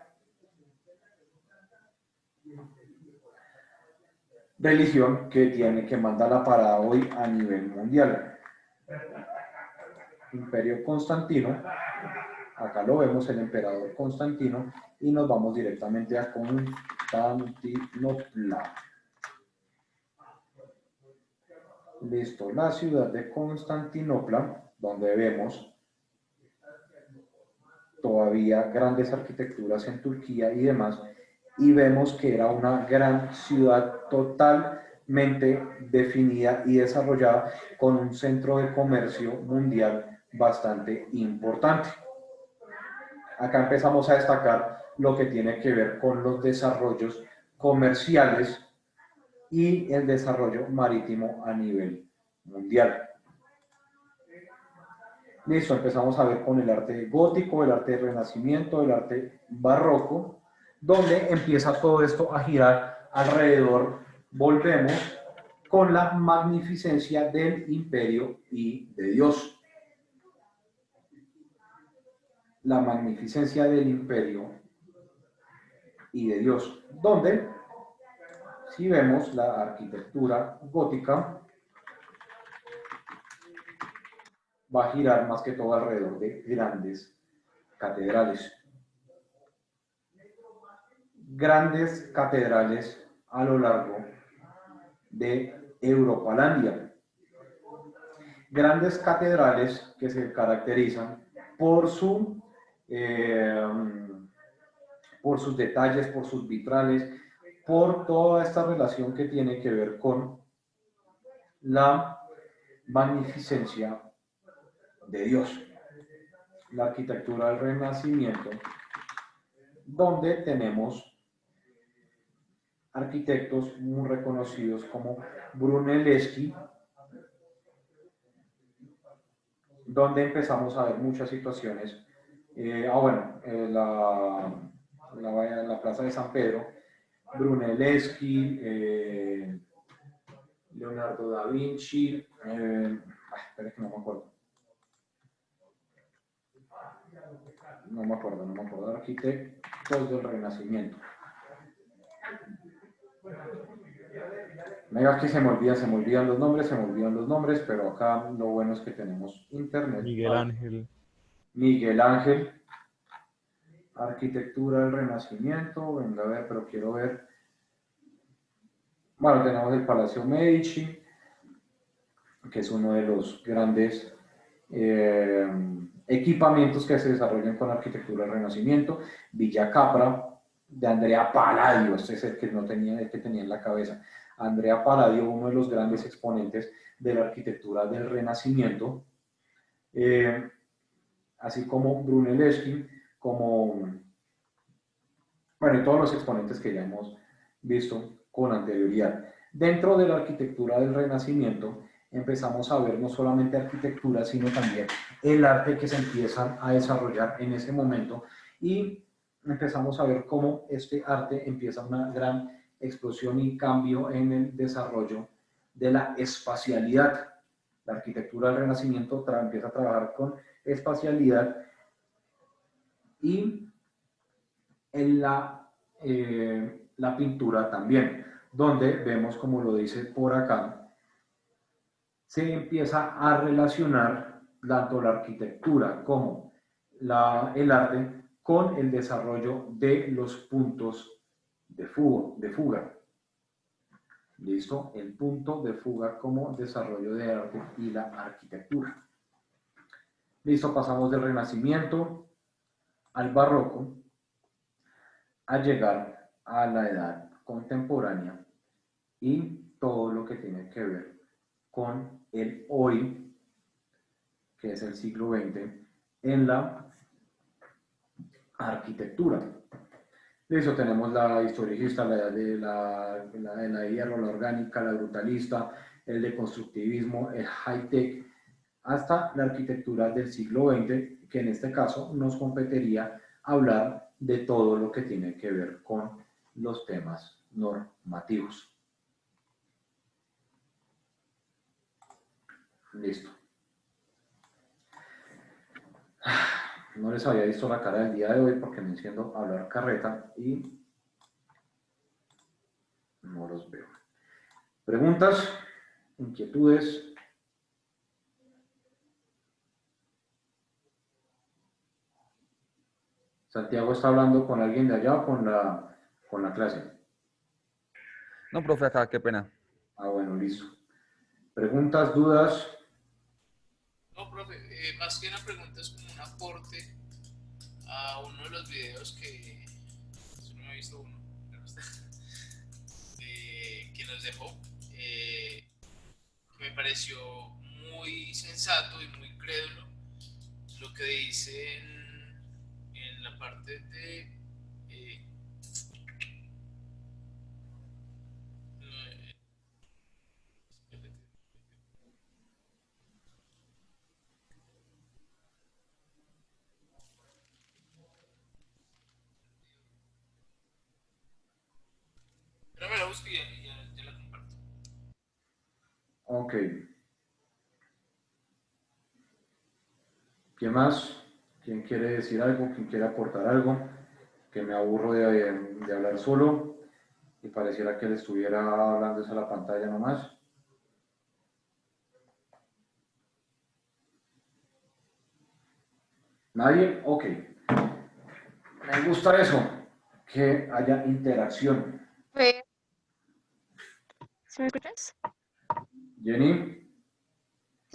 religión que manda la parada hoy a nivel mundial. Imperio Constantino, acá lo vemos, el emperador Constantino, y nos vamos directamente a Constantinopla. Listo, la ciudad de Constantinopla, donde vemos todavía grandes arquitecturas en Turquía y demás, y vemos que era una gran ciudad totalmente definida y desarrollada con un centro de comercio mundial bastante importante. Acá empezamos a destacar lo que tiene que ver con los desarrollos comerciales y el desarrollo marítimo a nivel mundial. Listo, empezamos a ver con el arte gótico, el arte del Renacimiento, el arte barroco, donde empieza todo esto a girar alrededor, volvemos con la magnificencia del imperio y de Dios. La magnificencia del imperio y de Dios, donde, si vemos la arquitectura gótica, va a girar más que todo alrededor de grandes catedrales. Grandes catedrales a lo largo de Europalandia. Grandes catedrales que se caracterizan por sus detalles, por sus vitrales, por toda esta relación que tiene que ver con la magnificencia de Dios. La arquitectura del Renacimiento, donde tenemos arquitectos muy reconocidos como Brunelleschi, donde empezamos a ver muchas situaciones. La Plaza de San Pedro, Brunelleschi, Leonardo da Vinci, espera que no me acuerdo. No me acuerdo de arquitectos del Renacimiento. Mega que se me olvidan los nombres, pero acá lo bueno es que tenemos internet. Miguel Ángel. Miguel Ángel, arquitectura del Renacimiento, venga a ver, pero quiero ver. Bueno, tenemos el Palacio Medici, que es uno de los grandes equipamientos que se desarrollan con la arquitectura del Renacimiento. Villa Capra, de Andrea Palladio, este es el que tenía en la cabeza. Andrea Palladio, uno de los grandes exponentes de la arquitectura del Renacimiento. así como Brunelleschi, como, bueno, y todos los exponentes que ya hemos visto con anterioridad. Dentro de la arquitectura del Renacimiento empezamos a ver no solamente arquitectura, sino también el arte que se empieza a desarrollar en ese momento y empezamos a ver cómo este arte empieza una gran explosión y cambio en el desarrollo de la espacialidad. La arquitectura del Renacimiento empieza a trabajar con espacialidad y en la pintura también, donde vemos, como lo dice por acá, se empieza a relacionar tanto la arquitectura como el arte con el desarrollo de los puntos de fuga. ¿Listo? El punto de fuga como desarrollo de arte y la arquitectura. Listo, pasamos del Renacimiento al Barroco a llegar a la edad contemporánea y todo lo que tiene que ver con el hoy, que es el siglo XX, en la arquitectura. De eso tenemos la historicista, la edad de la hierro, la orgánica, la brutalista, el deconstructivismo, el high-tech, hasta la arquitectura del siglo XX, que en este caso nos competiría hablar de todo lo que tiene que ver con los temas normativos. Listo. No les había visto la cara del día de hoy porque me enciendo a hablar carreta y no los veo. ¿Preguntas? ¿Inquietudes? ¿Santiago está hablando con alguien de allá o con la clase? No, profe, acá, qué pena. Ah, bueno, listo. ¿Preguntas, dudas? No, profe, más que una pregunta es como un aporte a uno de los videos que no he visto uno, pero que nos dejó, que me pareció muy sensato y muy crédulo lo que dice en la parte de pero me la busco y ya la comparto. Ok. ¿Quién más? ¿Quién quiere decir algo? ¿Quién quiere aportar algo? Que me aburro de hablar solo y pareciera que le estuviera hablando a la pantalla nomás. ¿Nadie? Ok. Me gusta eso, que haya interacción. ¿Sí me escuchas? Jenny,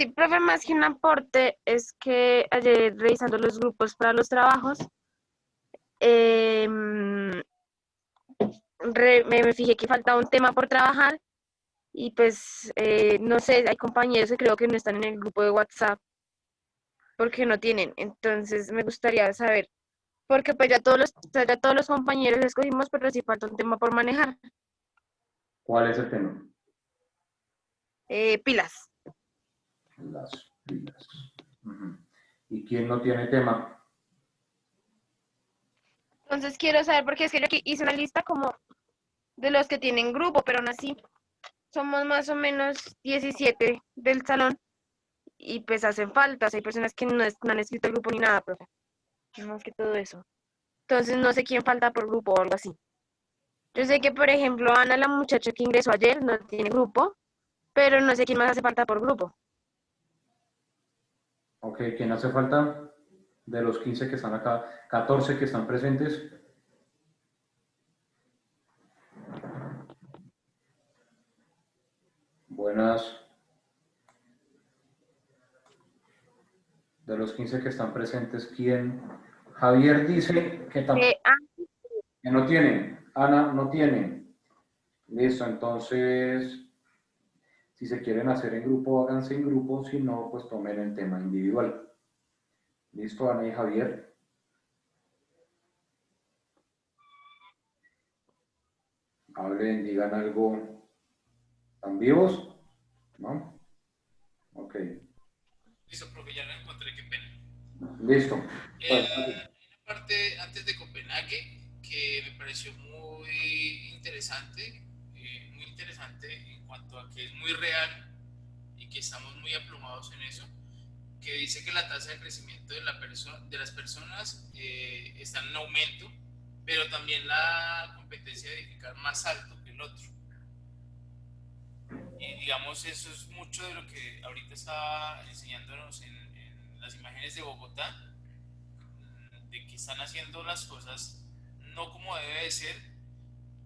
Sí, profe, más que un aporte es que ayer revisando los grupos para los trabajos, me fijé que faltaba un tema por trabajar y pues no sé, hay compañeros que creo que no están en el grupo de WhatsApp porque no tienen. Entonces me gustaría saber, porque pues ya todos los compañeros escogimos, pero sí falta un tema por manejar. ¿cuál es el tema? Pilas. Las pilas. Uh-huh. ¿Y quién no tiene tema? Entonces quiero saber, porque es que yo aquí hice una lista como de los que tienen grupo, pero aún así somos más o menos 17 del salón y pues hacen faltas. Hay personas que no han escrito el grupo ni nada, profe. Más que todo eso. Entonces no sé quién falta por grupo o algo así. Yo sé que, por ejemplo, Ana, la muchacha que ingresó ayer, no tiene grupo, pero no sé quién más hace falta por grupo. Ok, ¿quién hace falta? De los 15 que están acá, 14 que están presentes. Buenas. De los 15 que están presentes, ¿quién? Javier dice que no tiene. Ana no tiene. Listo, entonces, si se quieren hacer en grupo, háganse en grupo. Si no, pues tomen el tema individual. Listo, Ana y Javier. Hablen, digan algo. ¿Están vivos? ¿No? Ok. Listo, profe, ya lo encontré, qué pena. Listo. Pues, Hay una parte antes de Copenhague que me pareció muy interesante en cuanto a que es muy real y que estamos muy aplomados en eso, que dice que la tasa de crecimiento de las personas está en aumento, pero también la competencia de edificar más alto que el otro. Y digamos, eso es mucho de lo que ahorita está enseñándonos en las imágenes de Bogotá, de que están haciendo las cosas no como debe de ser,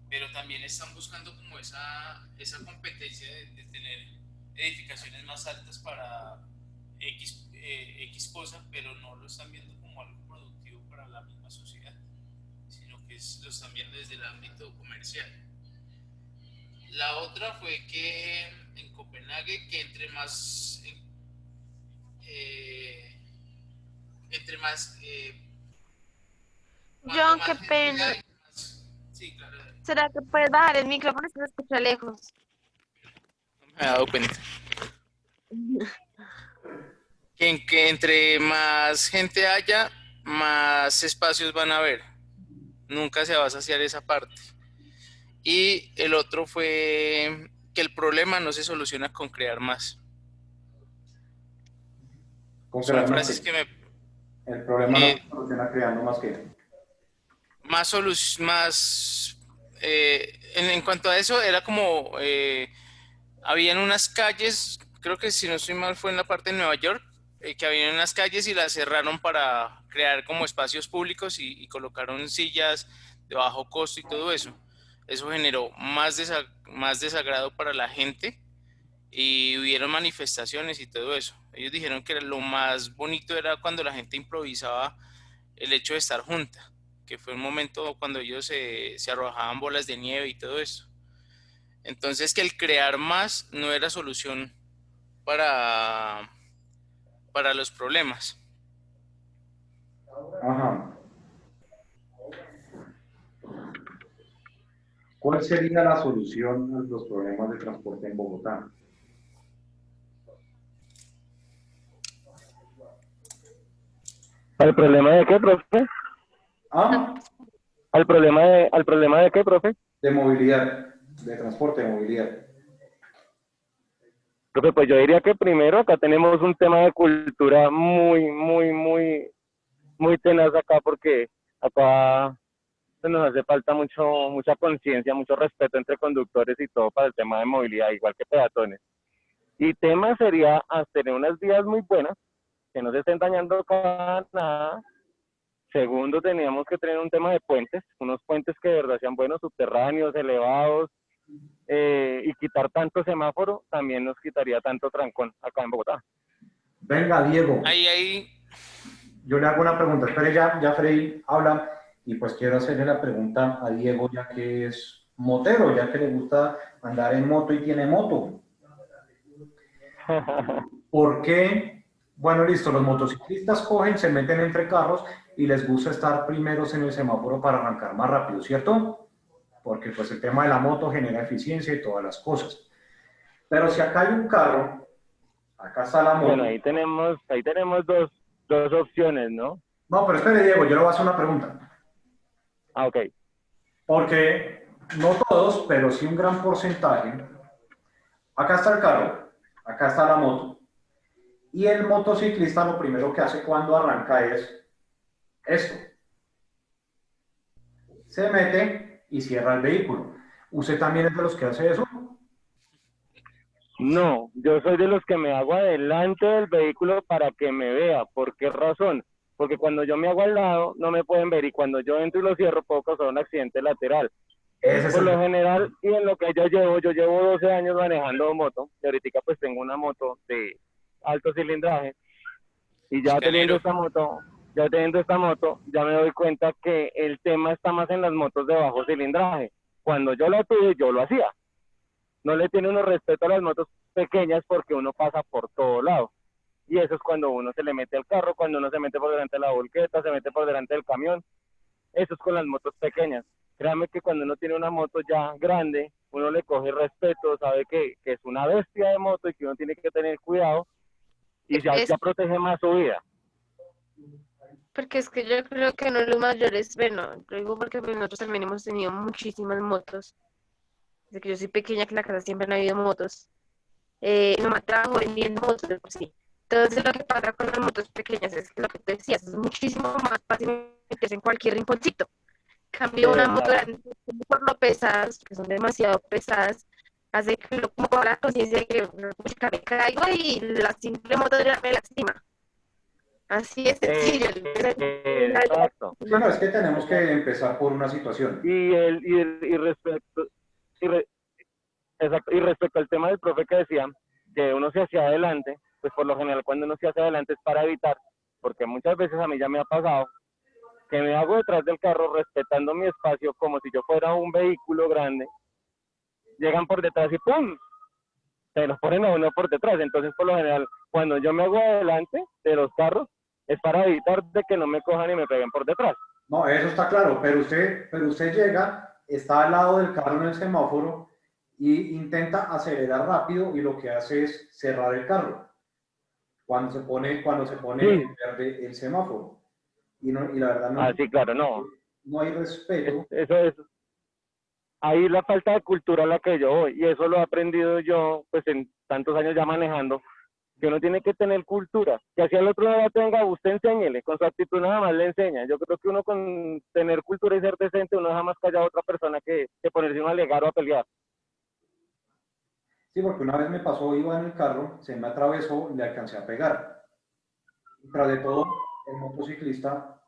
pero también están buscando como esa competencia de tener edificaciones más altas para X cosa, pero no lo están viendo como algo productivo para la misma sociedad, sino que lo están viendo desde el ámbito comercial. La otra fue que en Copenhague, que entre más cuanto John, más qué gente pena. hay, más... Sí, claro, no ¿Será que puedes bajar el micrófono? Se escucha lejos. me he dado cuenta. Que entre más gente haya, más espacios van a haber. Nunca se va a saciar esa parte. Y el otro fue que el problema no se soluciona con crear más. con Son crear más frases que el problema no eh, se soluciona creando más que. en cuanto a eso, era como habían unas calles, creo que si no estoy mal fue en la parte de Nueva York, que habían unas calles y las cerraron para crear como espacios públicos y colocaron sillas de bajo costo y todo eso. Eso generó más desagrado para la gente y hubieron manifestaciones y todo eso. Ellos dijeron que lo más bonito era cuando la gente improvisaba el hecho de estar junta, que fue un momento cuando ellos se arrojaban bolas de nieve y todo eso. Entonces que el crear más no era solución para, para los problemas. Ajá. ¿Cuál sería la solución a los problemas de transporte en Bogotá? ¿Al problema de qué, profe? Ah, ¿Al problema de qué, profe? de movilidad, de transporte, de movilidad. Profe, pues yo diría que primero acá tenemos un tema de cultura muy tenaz acá, porque acá se nos hace falta mucha conciencia, mucho respeto entre conductores y todo para el tema de movilidad, igual que peatones. Y tema sería tener unas vías muy buenas, que no se estén dañando cada nada. Segundo, teníamos que tener un tema de puentes, unos puentes que de verdad sean buenos, subterráneos, elevados, y quitar tanto semáforo también nos quitaría tanto trancón acá en Bogotá. Venga, Diego, Ahí, yo le hago una pregunta. Espere, ya Freddy habla y pues quiero hacerle la pregunta a Diego, ya que es motero, ya que le gusta andar en moto y tiene moto. ¿Por qué? Bueno, listo, los motociclistas cogen, se meten entre carros y les gusta estar primeros en el semáforo para arrancar más rápido, ¿cierto? Porque pues el tema de la moto genera eficiencia y todas las cosas. Pero si acá hay un carro, acá está la moto. Bueno, ahí tenemos dos opciones, ¿no? No, pero espere, Diego, yo le voy a hacer una pregunta. Ah, ok. Porque no todos, pero sí un gran porcentaje. Acá está el carro, acá está la moto. Y el motociclista lo primero que hace cuando arranca es esto. Se mete y cierra el vehículo. ¿Usted también es de los que hace eso? No, yo soy de los que me hago adelante del vehículo para que me vea. ¿Por qué razón? Porque cuando yo me hago al lado no me pueden ver y cuando yo entro y lo cierro puedo causar un accidente lateral. Ese es Por el... lo general, y en lo que yo llevo 12 años manejando moto, y ahorita pues tengo una moto de alto cilindraje, y chicanero. ya teniendo esta moto, ya me doy cuenta que el tema está más en las motos de bajo cilindraje. Cuando yo la tuve, yo lo hacía. No le tiene uno respeto a las motos pequeñas porque uno pasa por todo lado. Y eso es cuando uno se le mete al carro, cuando uno se mete por delante de la volqueta, se mete por delante del camión. Eso es con las motos pequeñas. Créame que cuando uno tiene una moto ya grande, uno le coge respeto, sabe que es una bestia de moto y que uno tiene que tener cuidado y Es ya protege más su vida. porque es que yo creo que no los mayores, bueno, lo digo porque pues, nosotros también hemos tenido muchísimas motos. Desde que yo soy pequeña, que en la casa siempre han habido motos. No me trabajo vendiendo motos de por sí. Entonces lo que pasa con las motos pequeñas es que lo que te decías, es muchísimo más fácil meterse en cualquier rinconcito. Cambio una moto Exacto. grande por lo pesadas, que son demasiado pesadas, hace que uno como la conciencia de que pucha, me caigo y la simple moto ya me lastima. Así es sencillo. Exacto. Sí, no, es que tenemos que empezar por una situación. Y respecto, y, re- exacto, y respecto al tema del profe que decía que uno se hacia adelante, pues por lo general cuando uno se hacia adelante es para evitar, porque muchas veces a mí ya me ha pasado que me hago detrás del carro respetando mi espacio como si yo fuera un vehículo grande, llegan por detrás y ¡pum! Se los ponen a uno por detrás. Entonces, por lo general, cuando yo me hago adelante de los carros, es para evitar de que no me cojan y me peguen por detrás. No, eso está claro, pero usted llega, está al lado del carro en el semáforo y intenta acelerar rápido y lo que hace es cerrar el carro cuando se pone Sí. en verde el semáforo. Y la verdad Ah, sí, claro, no. no hay respeto. Eso es ahí la falta de cultura a la que yo voy. Y eso lo he aprendido yo, pues en tantos años ya manejando, que uno tiene que tener cultura. Que así al otro lado tenga, usted enséñele, con su actitud nada más le enseña. Yo creo que uno con tener cultura y ser decente, uno jamás calla a otra persona que ponerse uno a alegar o a pelear. Sí, porque una vez me pasó, iba en el carro, se me atravesó, le alcancé a pegar. Y tras de todo, el motociclista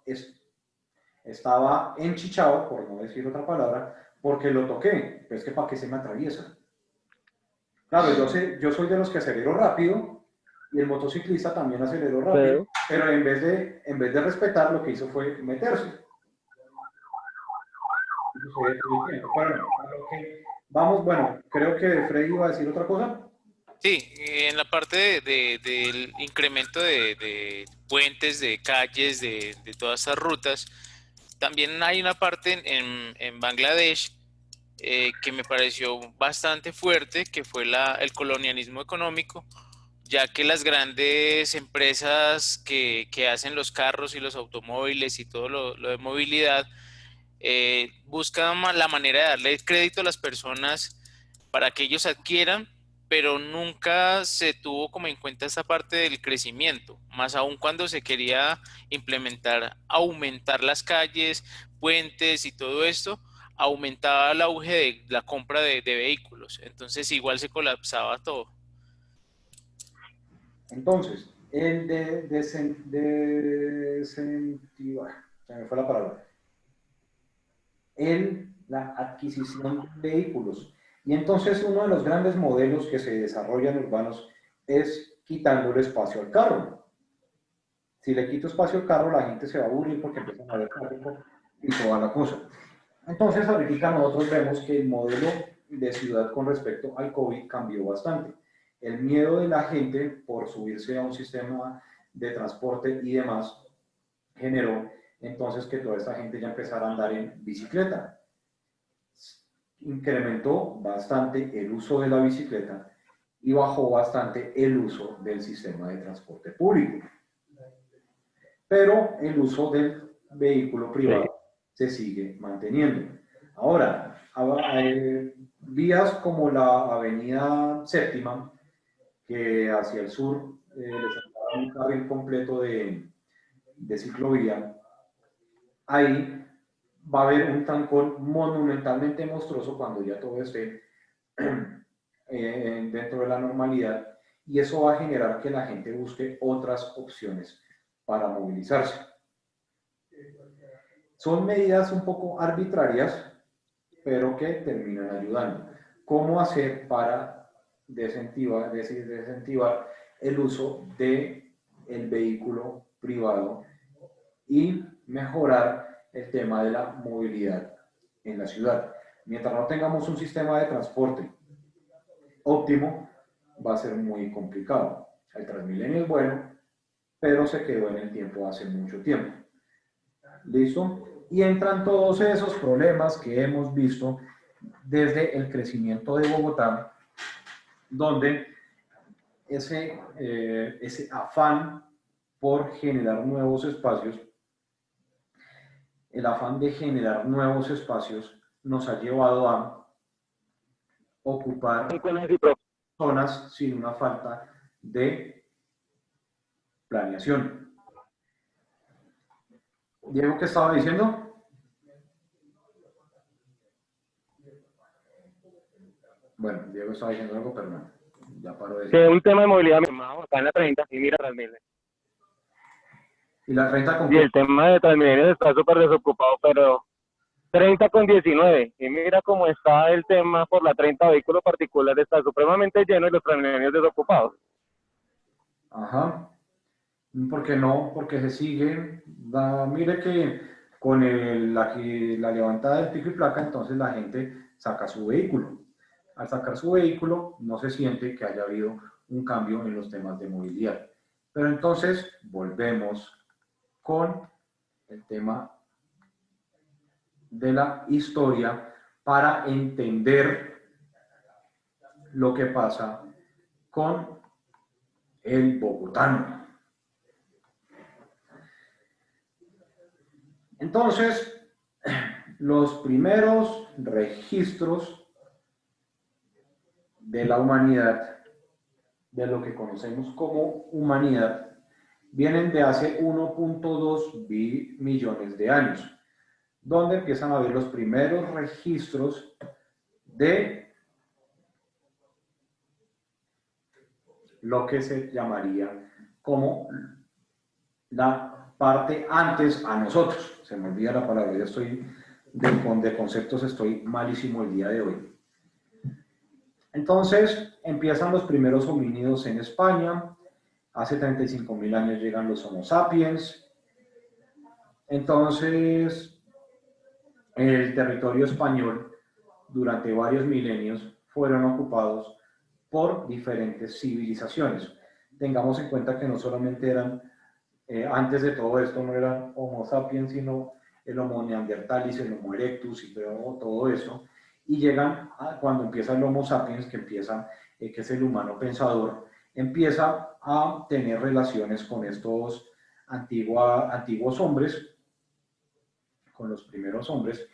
estaba enchichado, por no decir otra palabra, porque lo toqué. Pues que para qué se me atraviesa. Claro, yo soy de los que acelero rápido y el motociclista también aceleró rápido, Sí. pero en vez de respetar, lo que hizo fue meterse. Vamos, bueno, creo que Freddy iba a decir otra cosa. Sí, en la parte del incremento de puentes, de calles, de todas estas rutas, también hay una parte en Bangladesh que me pareció bastante fuerte, que fue el colonialismo económico, ya que las grandes empresas que hacen los carros y los automóviles y todo lo de movilidad, buscan la manera de darle crédito a las personas para que ellos adquieran, pero nunca se tuvo como en cuenta esta parte del crecimiento, más aún cuando se quería implementar, aumentar las calles, puentes y todo esto, aumentaba el auge de la compra de vehículos, entonces igual se colapsaba todo. Entonces, el desentivar, se me fue la palabra, la adquisición de vehículos. Y entonces uno de los grandes modelos que se desarrollan urbanos es quitando el espacio al carro. Si le quito espacio al carro, la gente se va a aburrir porque empiezan a ver tráfico y toda la cosa. Entonces, ahorita nosotros vemos que el modelo de ciudad con respecto al COVID cambió bastante. El miedo de la gente por subirse a un sistema de transporte y demás generó entonces que toda esta gente ya empezara a andar en bicicleta. Incrementó bastante el uso de la bicicleta y bajó bastante el uso del sistema de transporte público. Pero el uso del vehículo privado se sigue manteniendo. Ahora, vías como la Avenida Séptima, que hacia el sur le sacaron un carril completo de ciclovía, ahí va a haber un trancón monumentalmente monstruoso cuando ya todo esté dentro de la normalidad, y eso va a generar que la gente busque otras opciones para movilizarse. Son medidas un poco arbitrarias, pero que terminan ayudando. ¿Cómo hacer para desincentivar el uso del vehículo privado y mejorar el tema de la movilidad en la ciudad? Mientras no tengamos un sistema de transporte óptimo, va a ser muy complicado. El Transmilenio es bueno, pero se quedó en el tiempo hace mucho tiempo. ¿Listo? Y entran todos esos problemas que hemos visto desde el crecimiento de Bogotá, donde ese afán por generar nuevos espacios, el afán de generar nuevos espacios nos ha llevado a ocupar zonas sin una falta de planeación. Diego, ¿qué estaba diciendo? Bueno, Diego estaba diciendo algo, pero no, ya paro de decir. Que un tema de movilidad acá en la 30 y mira Transmilenio. ¿Y la renta con Y el tema de Transmilenio está súper desocupado, pero 30 con 19. Y mira cómo está el tema por la 30 vehículos particulares, está supremamente lleno y los Transmilenios desocupados. Ajá. ¿Por qué no? Porque se sigue. Mire que con la levantada del pico y placa, entonces la gente saca su vehículo. Al sacar su vehículo, no se siente que haya habido un cambio en los temas de movilidad. Pero entonces, volvemos con el tema de la historia para entender lo que pasa con el bogotano. Entonces, los primeros registros de la humanidad, de lo que conocemos como humanidad, vienen de hace 1.2 millones de años, donde empiezan a haber los primeros registros de lo que se llamaría como la parte antes a nosotros. Se me olvida la palabra, ya estoy de conceptos, estoy malísimo el día de hoy. Entonces empiezan los primeros homínidos en España. Hace 35.000 años llegan los Homo sapiens. Entonces, el territorio español durante varios milenios fueron ocupados por diferentes civilizaciones. Tengamos en cuenta que no solamente eran, antes de todo esto no eran Homo sapiens, sino el Homo neanderthalis, el Homo erectus y todo eso. Y llegan cuando empieza el Homo sapiens, que es el humano pensador, empieza a tener relaciones con estos antiguos hombres, con los primeros hombres,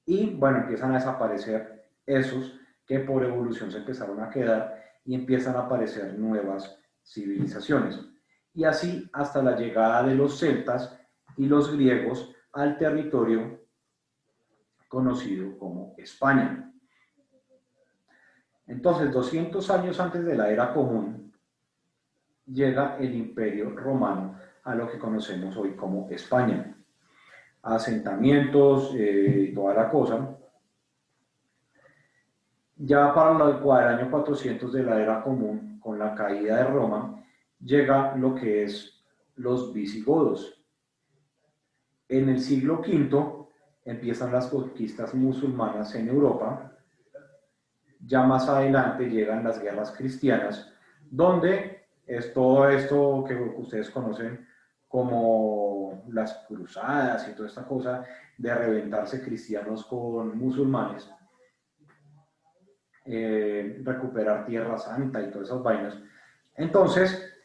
y bueno, empiezan a desaparecer esos que por evolución se empezaron a quedar y empiezan a aparecer nuevas civilizaciones. Y así hasta la llegada de los celtas y los griegos al territorio conocido como España. Entonces, 200 años antes de la era común, llega el Imperio Romano a lo que conocemos hoy como España. Asentamientos y toda la cosa. Ya para el año 400 de la era común, con la caída de Roma, llega lo que es los visigodos. En el siglo V empiezan las conquistas musulmanas en Europa. Ya más adelante llegan las guerras cristianas, donde es todo esto que ustedes conocen como las cruzadas y toda esta cosa de reventarse cristianos con musulmanes, recuperar Tierra Santa y todas esas vainas. Entonces,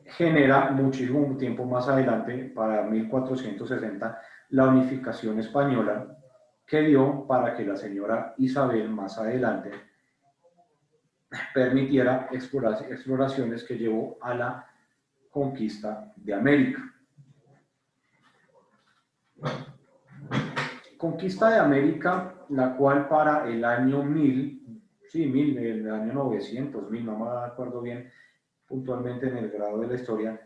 genera muchísimo tiempo más adelante, para 1460, la unificación española, que dio para que la señora Isabel más adelante permitiera exploraciones que llevó a la conquista de América. Conquista de América, la cual para el año 1000, el año 900, 1000, no me acuerdo bien puntualmente en el grado de la historia,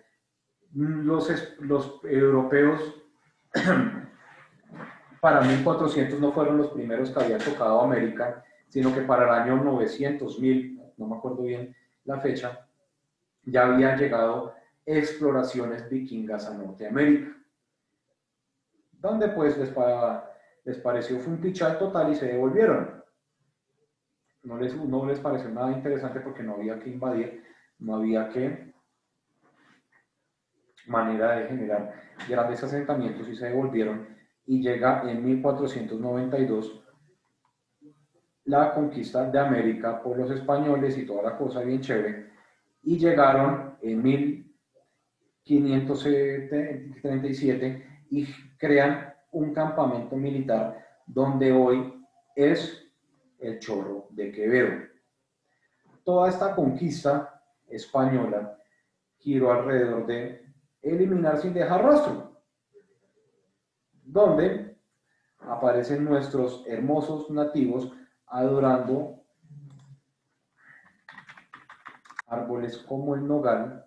los europeos para 1400 no fueron los primeros que habían tocado América, sino que para el año 900, 1000, no me acuerdo bien la fecha, ya habían llegado exploraciones vikingas a Norteamérica, donde pues les pareció fue un pichal total y se devolvieron. No les pareció nada interesante porque no había que invadir, no había manera de generar grandes asentamientos y se devolvieron, y llega en 1492 la conquista de América por los españoles y toda la cosa bien chévere, y llegaron en 1537 y crean un campamento militar donde hoy es el Chorro de Quevedo. Toda esta conquista española giró alrededor de eliminar sin dejar rastro, donde aparecen nuestros hermosos nativos adorando árboles como el nogal,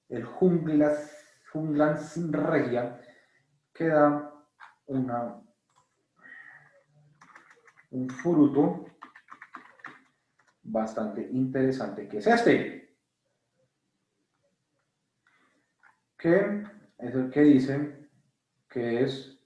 el Junglas regia, que da un fruto bastante interesante, que es este, que es el que dicen que es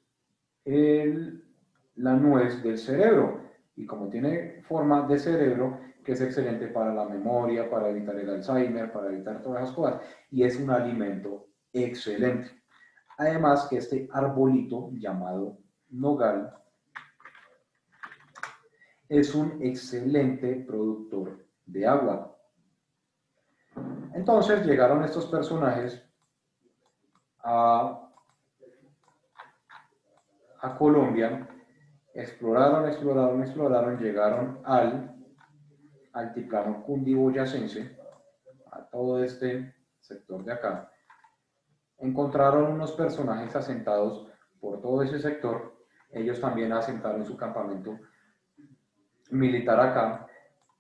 la nuez del cerebro, y como tiene forma de cerebro, que es excelente para la memoria, para evitar el Alzheimer, para evitar todas esas cosas, y es un alimento excelente. Además que este arbolito llamado nogal es un excelente productor de agua. Entonces llegaron estos personajes a Colombia, exploraron, llegaron al altiplano cundiboyacense, a todo este sector de acá. Encontraron unos personajes asentados por todo ese sector. Ellos también asentaron su campamento militar acá,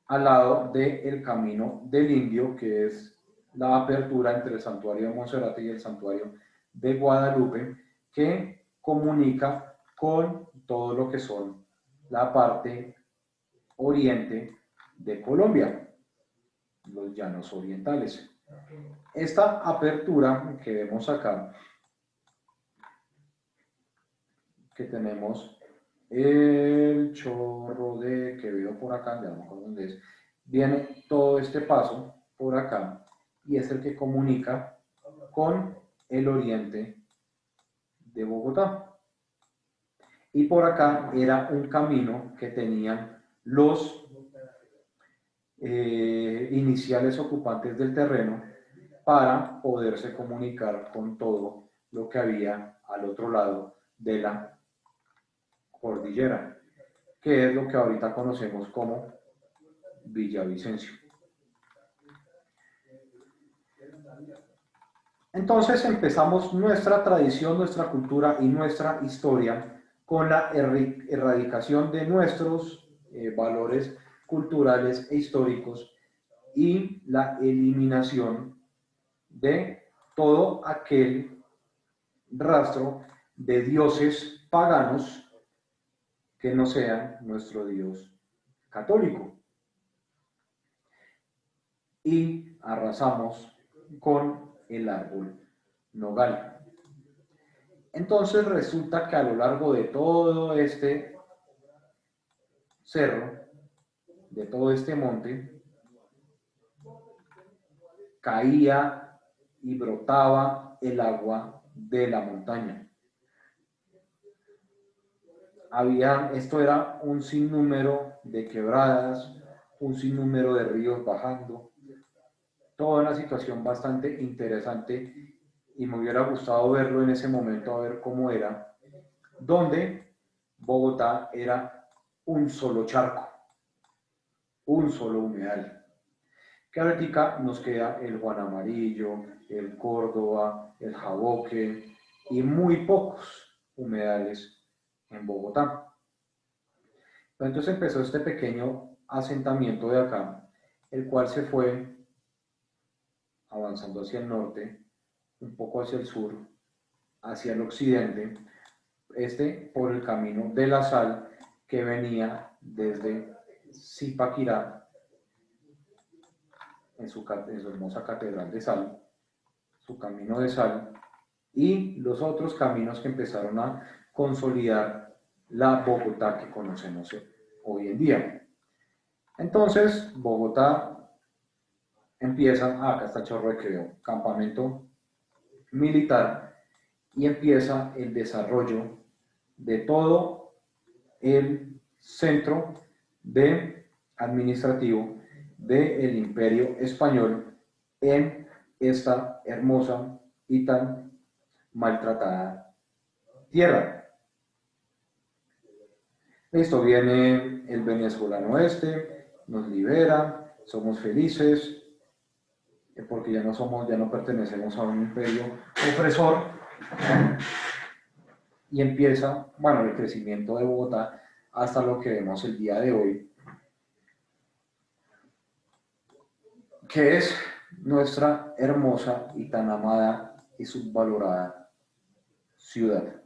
al lado del Camino del Indio, que es la apertura entre el santuario de Monserrate y el santuario de Guadalupe, que comunica con todo lo que son la parte oriente de Colombia, los llanos orientales. Esta apertura que vemos acá, que tenemos el Chorro de Quevedo por acá, ya no me acuerdo dónde es, viene todo este paso por acá y es el que comunica con el oriente de Bogotá. Y por acá era un camino que tenían los iniciales ocupantes del terreno para poderse comunicar con todo lo que había al otro lado de la cordillera, que es lo que ahorita conocemos como Villavicencio. Entonces empezamos nuestra tradición, nuestra cultura y nuestra historia con la erradicación de nuestros valores culturales e históricos y la eliminación de todo aquel rastro de dioses paganos que no sean nuestro Dios católico. Y arrasamos con el árbol nogal. Entonces resulta que a lo largo de todo este cerro, de todo este monte, caía y brotaba el agua de la montaña. Esto era un sinnúmero de quebradas, un sinnúmero de ríos bajando, toda una situación bastante interesante, y me hubiera gustado verlo en ese momento, a ver cómo era, donde Bogotá era un solo charco, un solo humedal. Que ahorita nos queda el Juan Amarillo, el Córdoba, el Jaboque y muy pocos humedales en Bogotá. Entonces empezó este pequeño asentamiento de acá, el cual se fue avanzando hacia el norte, un poco hacia el sur, hacia el occidente, por el camino de la sal que venía desde Zipaquirá, en su hermosa catedral de sal, su camino de sal, y los otros caminos que empezaron a consolidar la Bogotá que conocemos hoy en día. Entonces, Bogotá empieza, acá está Chorro de Quevedo, campamento militar, y empieza el desarrollo de todo el centro administrativo del Imperio Español en esta hermosa y tan maltratada tierra. Listo, viene el venezolano nos libera, somos felices, porque ya no pertenecemos a un imperio opresor, y empieza, bueno, el crecimiento de Bogotá hasta lo que vemos el día de hoy, que es nuestra hermosa y tan amada y subvalorada ciudad.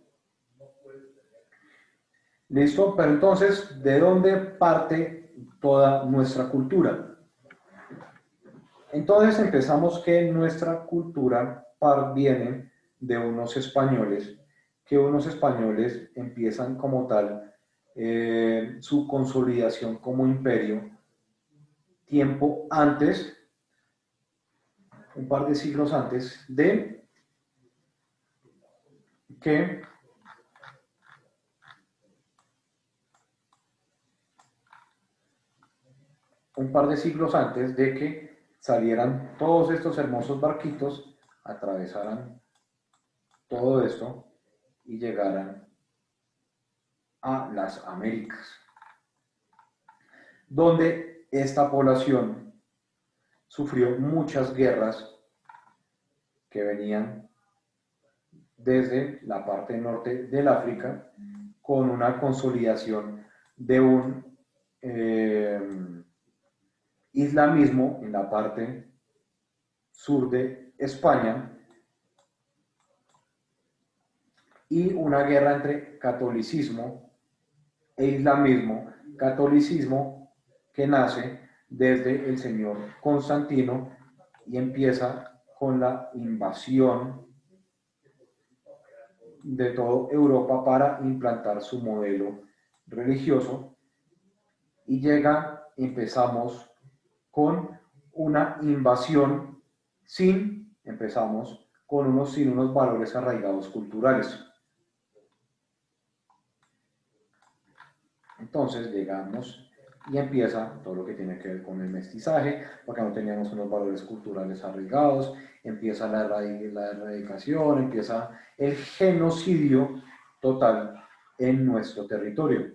¿Listo? Pero entonces, ¿de dónde parte toda nuestra cultura? Entonces empezamos que nuestra cultura viene de unos españoles, que unos españoles empiezan como tal su consolidación como imperio tiempo antes, un par de siglos antes de que salieran todos estos hermosos barquitos, atravesaran todo esto y llegaran a las Américas, donde esta población sufrió muchas guerras que venían desde la parte norte del África, con una consolidación de un islamismo en la parte sur de España, y una guerra entre catolicismo e islamismo, catolicismo que nace desde el señor Constantino y empieza con la invasión de toda Europa para implantar su modelo religioso, y empezamos con una invasión empezamos con unos valores arraigados culturales. Entonces llegamos y empieza todo lo que tiene que ver con el mestizaje, porque no teníamos unos valores culturales arraigados, empieza la erradicación, empieza el genocidio total en nuestro territorio.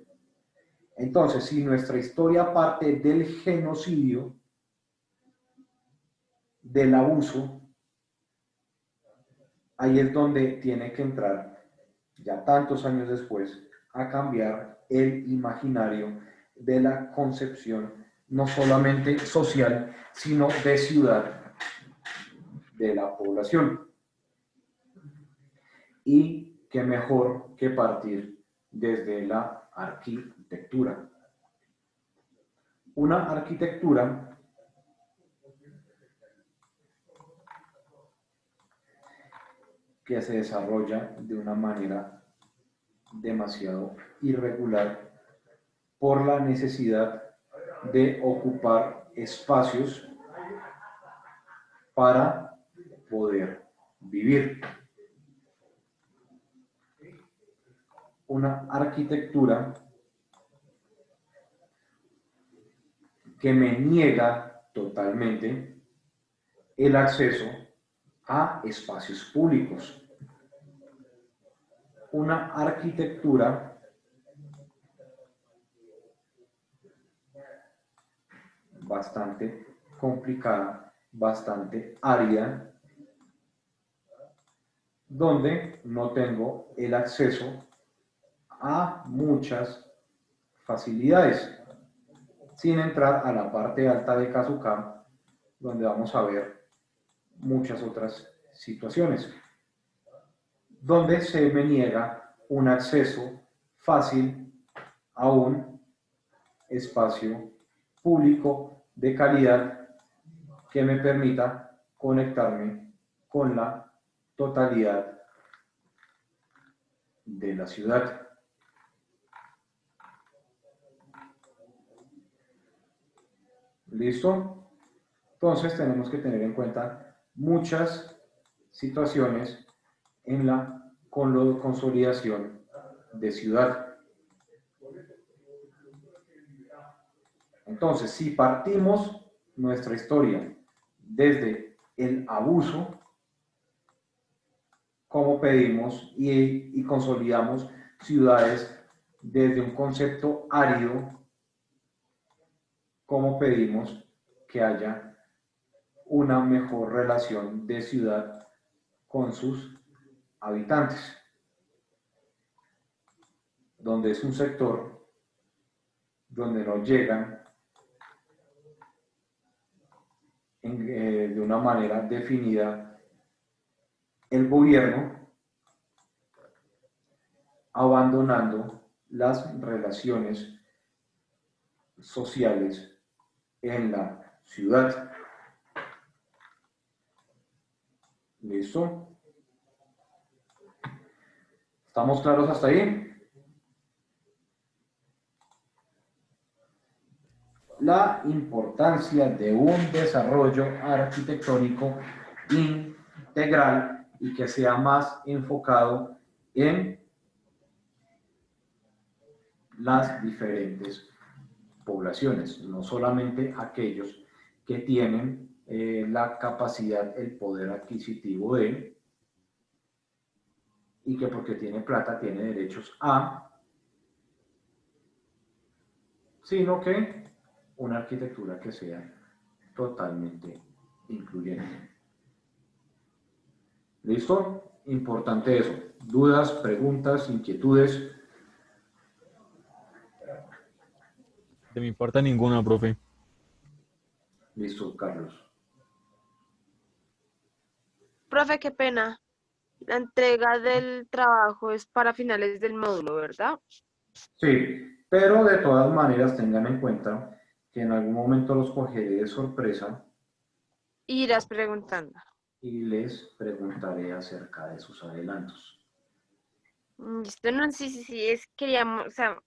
Entonces, si nuestra historia parte del genocidio, del abuso, ahí es donde tiene que entrar, ya tantos años después, a cambiar el imaginario de la concepción, no solamente social, sino de ciudad de la población. Y qué mejor que partir desde la arquitectura. Una arquitectura que se desarrolla de una manera demasiado irregular por la necesidad de ocupar espacios para poder vivir. Una arquitectura que me niega totalmente el acceso a espacios públicos. Una arquitectura bastante complicada, bastante árida, donde no tengo el acceso a muchas facilidades, sin entrar a la parte alta de Casucá, donde vamos a ver muchas otras situaciones, donde se me niega un acceso fácil a un espacio público de calidad que me permita conectarme con la totalidad de la ciudad. ¿Listo? Entonces tenemos que tener en cuenta muchas situaciones en la consolidación de ciudad. Entonces, si partimos nuestra historia desde el abuso, ¿cómo pedimos y consolidamos ciudades desde un concepto árido? ¿Cómo pedimos que haya una mejor relación de ciudad con sus habitantes? Donde es un sector donde no llegan de una manera definida el gobierno, abandonando las relaciones sociales en la ciudad. ¿Listo? ¿Estamos claros hasta ahí? La importancia de un desarrollo arquitectónico integral y que sea más enfocado en las diferentes poblaciones, no solamente aquellos que tienen la capacidad, el poder adquisitivo de, y que porque tiene plata tiene derechos a, sino que una arquitectura que sea totalmente incluyente. ¿Listo? Importante eso. ¿Dudas, preguntas, inquietudes? De mi parte ninguna, profe. Listo, Carlos. Profe, qué pena. La entrega del trabajo es para finales del módulo, ¿verdad? Sí, pero de todas maneras tengan en cuenta que en algún momento los cogeré de sorpresa Irás preguntando. y les preguntaré acerca de sus adelantos. Listo, no, sí, queríamos, o sea,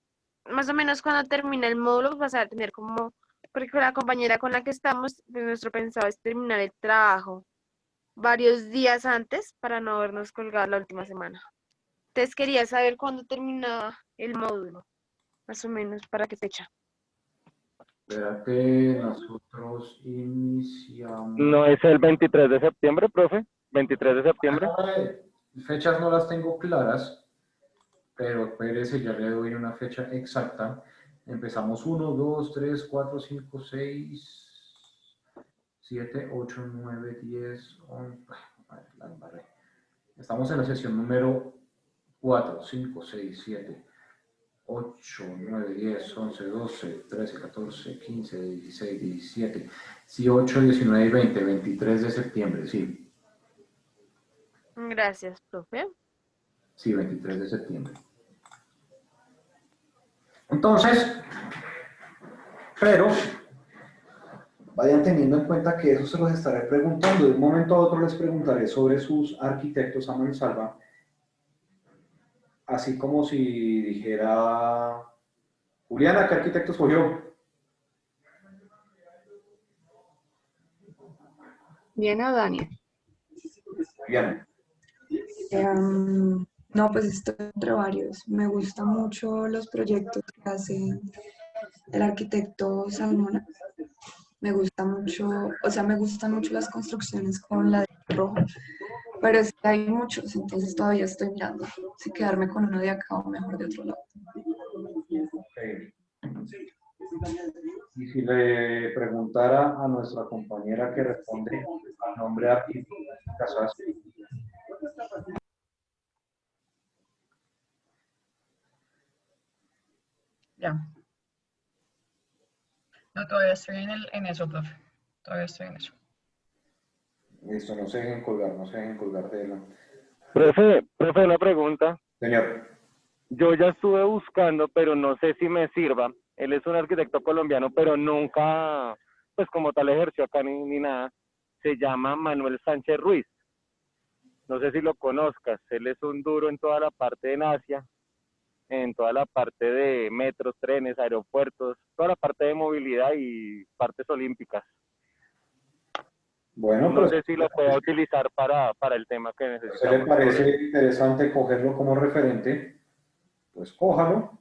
más o menos cuando termina el módulo vas a tener como, porque con la compañera con la que estamos, pues nuestro pensado es terminar el trabajo varios días antes para no vernos colgados la última semana. Entonces quería saber cuándo terminaba el módulo, más o menos, para qué fecha. Espérate, nosotros iniciamos... ¿No es el 23 de septiembre, profe? ¿23 de septiembre? Fechas no las tengo claras, pero espérese, ya le doy una fecha exacta. Empezamos 1, 2, 3, 4, 5, 6, 7, 8, 9, 10, 11. La embarré. Estamos en la sesión número 4, 5, 6, 7, 8, 9, 10, 11, 12, 13, 14, 15, 16, 17, 18, 19 y 20, 23 de septiembre, sí. Gracias, profe. Sí, 23 de septiembre. Entonces, pero vayan teniendo en cuenta que eso se los estaré preguntando. De un momento a otro les preguntaré sobre sus arquitectos a mansalva, así como si dijera, Juliana, ¿qué arquitecto escogió? Diana o Daniel. Juliana. No, pues estoy entre varios. Me gustan mucho los proyectos que hace el arquitecto Salmona. Me gusta mucho, o sea, me gustan mucho las construcciones con ladrillo rojo, pero es que hay muchos, entonces todavía estoy mirando si quedarme con uno de acá o mejor de otro lado. Okay. Y si le preguntara a nuestra compañera que responde al nombre de arquitecto Casas, Ya. No, todavía estoy en eso, profe. Todavía estoy en eso. listo, no se dejen colgar, no se dejen colgar de la... Profe, una pregunta. Señor, Yo ya estuve buscando, pero no sé si me sirva. Él es un arquitecto colombiano, pero nunca, pues como tal ejerció acá ni nada. Se llama Manuel Sánchez Ruiz. no sé si lo conozcas, él es un duro en toda la parte de Asia, en toda la parte de metros, trenes, aeropuertos, toda la parte de movilidad y partes olímpicas. Bueno, No pero sé si lo pueda utilizar para el tema que si a usted necesitamos. le parece interesante cogerlo como referente, pues cójalo.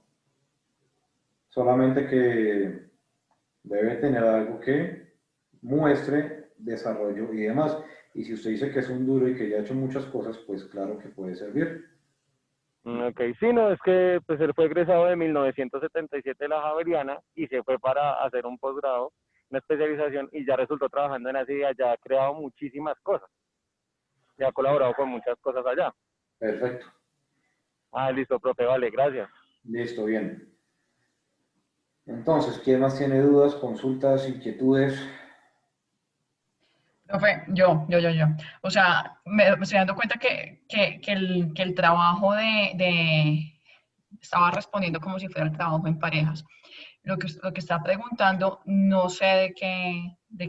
Solamente que debe tener algo que muestre desarrollo y demás. Y si usted dice que es un duro y que ya ha hecho muchas cosas, pues claro que puede servir. Ok, sí, no, es que pues él fue egresado de 1977 de la Javeriana y se fue para hacer un posgrado, una especialización, y ya resultó trabajando en Asia, ya ha creado muchísimas cosas, ya ha colaborado con muchas cosas allá. Perfecto. Ah, listo, profe, vale, gracias. Listo, bien. Entonces, ¿quién más tiene dudas, consultas, inquietudes? Profe, yo. O sea, me estoy dando cuenta que el trabajo estaba respondiendo como si fuera el trabajo en parejas. Lo que está preguntando, no sé de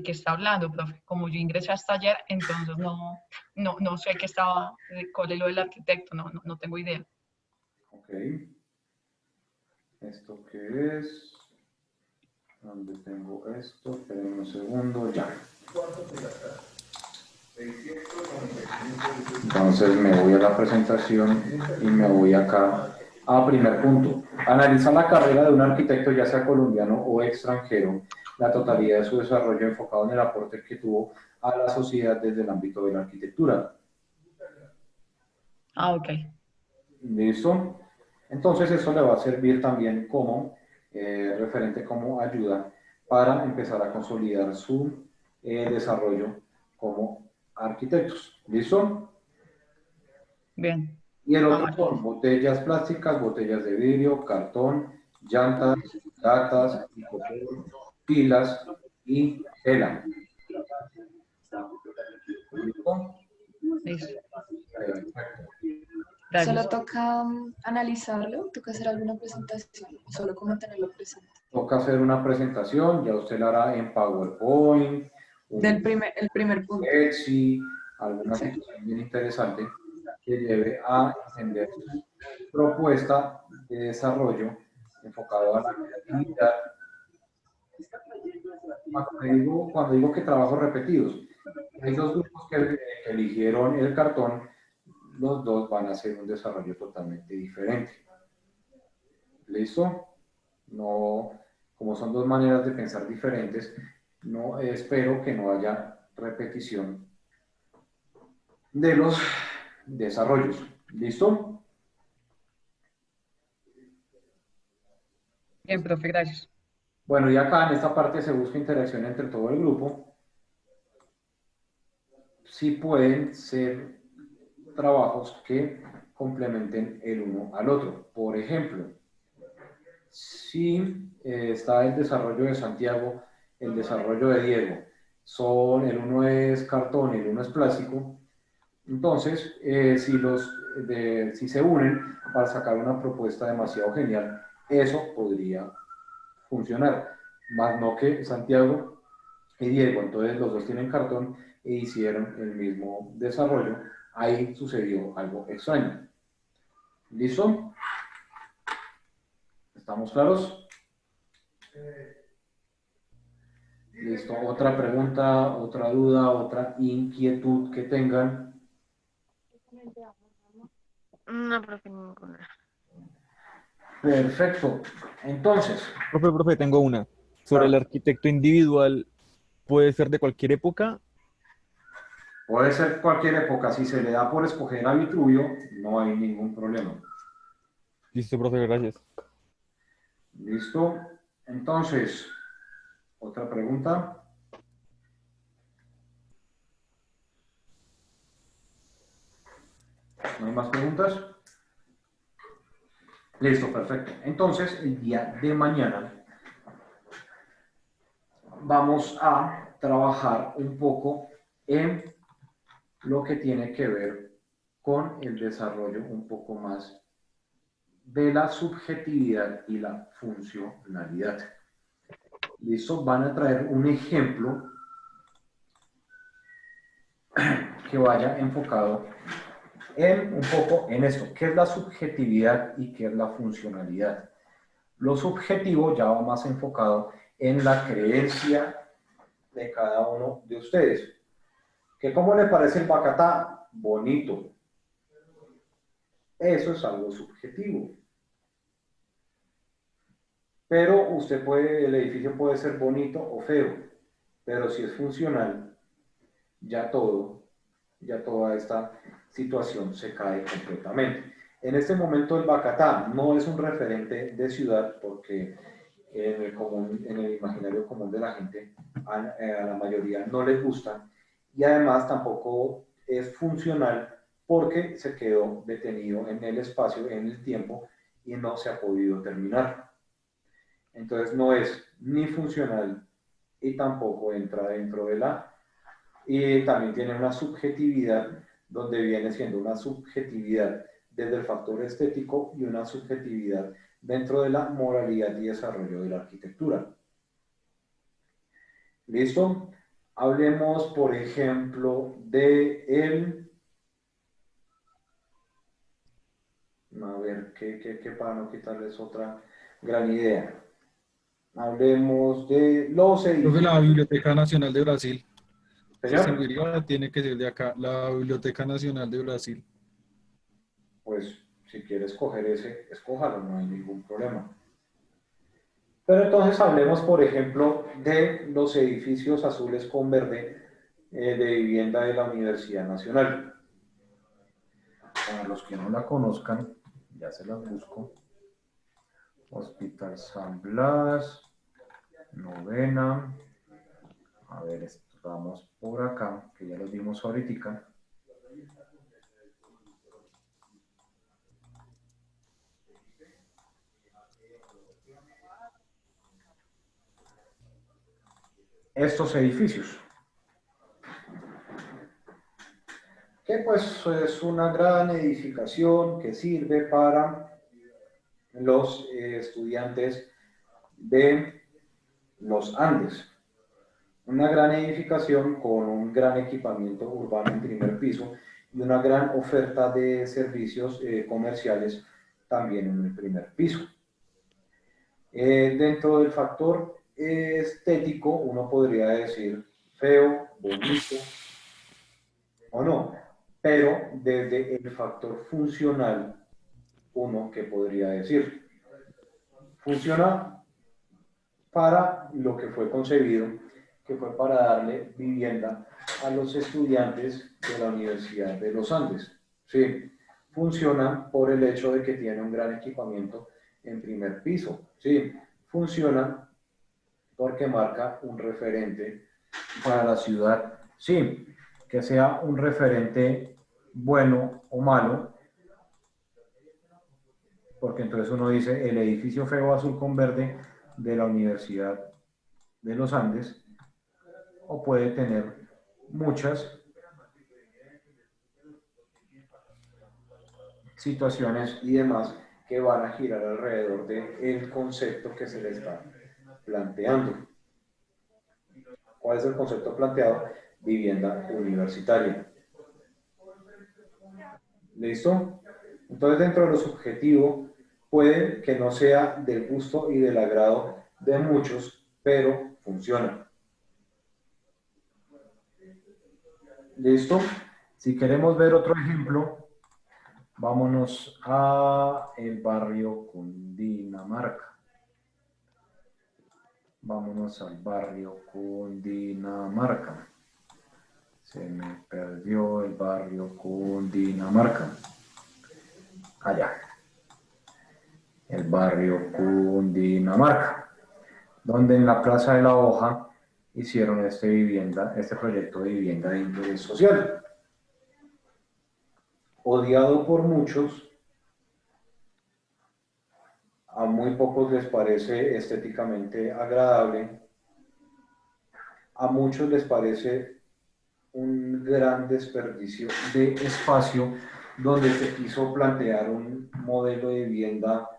qué está hablando, profe. Como yo ingresé hasta ayer, entonces no sé qué estaba, cuál es lo del arquitecto, no tengo idea. Ok. ¿Esto qué es? ¿Dónde tengo esto? Esperen un segundo, ya. Entonces me voy a la presentación y me voy acá a primer punto. Analiza la carrera de un arquitecto, ya sea colombiano o extranjero, la totalidad de su desarrollo enfocado en el aporte que tuvo a la sociedad desde el ámbito de la arquitectura. Ah, ok. ¿Listo? Entonces eso le va a servir también como referente, como ayuda para empezar a consolidar su desarrollo como arquitectos. ¿Listo? Bien. Y el Ah, otro vale. son botellas plásticas, botellas de vidrio, cartón, llantas, latas, icopor, pilas y tela. ¿Listo? Listo. Perfecto. Solo Gracias. toca analizarlo, toca hacer alguna presentación, solo como tenerlo presente. Toca hacer una presentación, ya usted la hará en PowerPoint, El primer punto. Etsy, alguna Sí. situación bien interesante que lleve a entender su propuesta de desarrollo enfocado a la creatividad. Cuando digo que trabajos repetidos, hay dos grupos que eligieron el cartón, los dos van a hacer un desarrollo totalmente diferente. ¿Listo? No, como son dos maneras de pensar diferentes, no espero que no haya repetición de los desarrollos. ¿Listo? Bien, profe, gracias. Bueno, y acá en esta parte se busca interacción entre todo el grupo. Sí pueden ser trabajos que complementen el uno al otro. Por ejemplo, si está el desarrollo de Santiago, el desarrollo de Diego, el uno es cartón y el uno es plástico, entonces si se unen para sacar una propuesta demasiado genial, eso podría funcionar, más no que Santiago y Diego, entonces los dos tienen cartón e hicieron el mismo desarrollo, ahí sucedió algo extraño. ¿Listo? ¿Estamos claros? Listo. Otra pregunta, otra duda, otra inquietud que tengan. No, profe, ninguna. Perfecto. Entonces, Profe, tengo una. Sobre el claro, arquitecto individual, ¿puede ser de cualquier época? puede ser cualquier época. Si se le da por escoger a Vitruvio, no hay ningún problema. Listo, profe, gracias. ¿Listo? Entonces, otra pregunta. ¿No hay más preguntas? Listo, perfecto. Entonces, el día de mañana vamos a trabajar un poco en lo que tiene que ver con el desarrollo un poco más de la subjetividad y la funcionalidad. ¿Listo? Van a traer un ejemplo que vaya enfocado en un poco en esto, qué es la subjetividad y qué es la funcionalidad. Lo subjetivo ya va más enfocado en la creencia de cada uno de ustedes. ¿Que cómo le parece el Bacatá? Bonito. Eso es algo subjetivo. Pero usted puede, el edificio puede ser bonito o feo, pero si es funcional, ya toda esta situación se cae completamente. En este momento el Bacatá no es un referente de ciudad porque en el imaginario común de la gente a la mayoría no les gusta y además tampoco es funcional porque se quedó detenido en el espacio, en el tiempo y no se ha podido terminar. Entonces no es ni funcional y tampoco entra dentro de la... Y también tiene una subjetividad donde viene siendo una subjetividad desde el factor estético y una subjetividad dentro de la moralidad y desarrollo de la arquitectura. ¿Listo? Hablemos, por ejemplo, de el... A ver, ¿qué para no quitarles otra gran idea? Hablemos de los edificios. La Biblioteca Nacional de Brasil. ¿Se Señor, serviría? Tiene que ser de acá, la Biblioteca Nacional de Brasil. pues si quieres coger ese, escójalo, no hay ningún problema. Pero entonces hablemos, por ejemplo, de los edificios azules con verde de vivienda de la Universidad Nacional. Para los que no la conozcan, ya se las busco. Hospital San Blas, novena. A ver, vamos por acá, que ya los vimos ahorita. Estos edificios. Que pues es una gran edificación que sirve para los estudiantes de los Andes. Una gran edificación con un gran equipamiento urbano en primer piso y una gran oferta de servicios comerciales también en el primer piso. Dentro del factor estético, uno podría decir feo, bonito o no, pero desde el factor funcional, uno que podría decir, funciona para lo que fue concebido, que fue para darle vivienda a los estudiantes de la Universidad de los Andes. Sí, funciona por el hecho de que tiene un gran equipamiento en primer piso. Sí, funciona porque marca un referente para la ciudad. Sí, que sea un referente bueno o malo, porque entonces uno dice el edificio feo azul con verde de la Universidad de los Andes, o puede tener muchas situaciones y demás que van a girar alrededor del concepto que se le está planteando. ¿Cuál es el concepto planteado? Vivienda universitaria. ¿Listo? Entonces, dentro de lo subjetivo, puede que no sea del gusto y del agrado de muchos, pero funciona. ¿Listo? Si queremos ver otro ejemplo, vámonos a el barrio Cundinamarca. Vámonos al barrio Cundinamarca. Se me perdió el barrio Cundinamarca. Allá. El barrio Cundinamarca. Donde en la Plaza de la Hoja hicieron este proyecto de vivienda de interés social. Odiado por muchos, a muy pocos les parece estéticamente agradable, a muchos les parece un gran desperdicio de espacio donde se quiso plantear un modelo de vivienda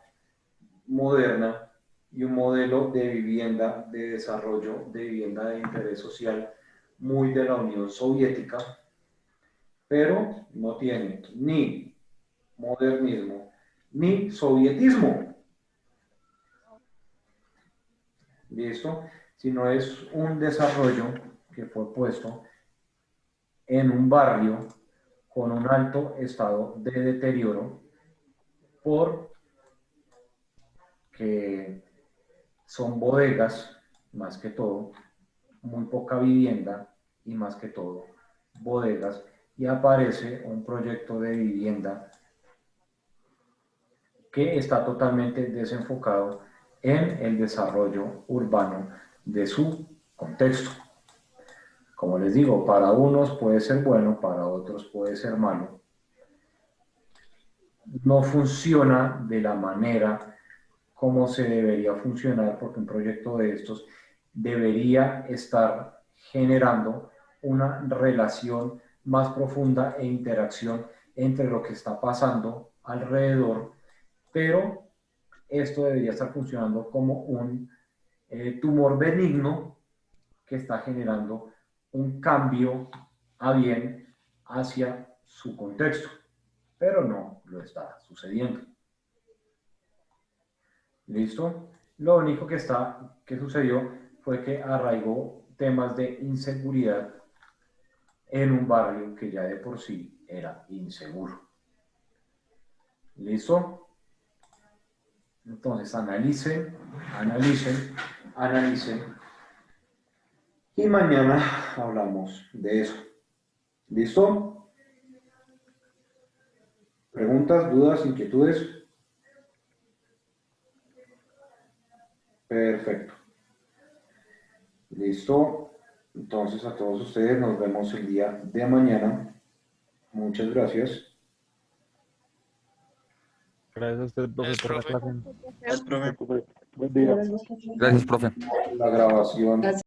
moderna y un modelo de vivienda de desarrollo, de vivienda de interés social muy de la Unión Soviética, pero no tiene ni modernismo ni sovietismo. ¿Listo? Sino es un desarrollo que fue puesto en un barrio con un alto estado de deterioro por que son bodegas, más que todo, muy poca vivienda y más que todo bodegas, y aparece un proyecto de vivienda que está totalmente desenfocado en el desarrollo urbano de su contexto. Como les digo, para unos puede ser bueno, para otros puede ser malo. No funciona de la manera como se debería funcionar, porque un proyecto de estos debería estar generando una relación más profunda e interacción entre lo que está pasando alrededor, pero esto debería estar funcionando como un tumor benigno que está generando un cambio a bien hacia su contexto, pero no lo está sucediendo. ¿Listo? Lo único que sucedió fue que arraigó temas de inseguridad en un barrio que ya de por sí era inseguro. ¿Listo? Entonces analicen, analicen, analicen. Y mañana hablamos de eso. ¿Listo? ¿Preguntas, dudas, inquietudes? Perfecto. Listo. Entonces a todos ustedes nos vemos el día de mañana. Muchas gracias. Gracias a usted, profe, Gracias, por la profe. clase. Gracias, profe. Buen día. Gracias, profe. La grabación. Gracias.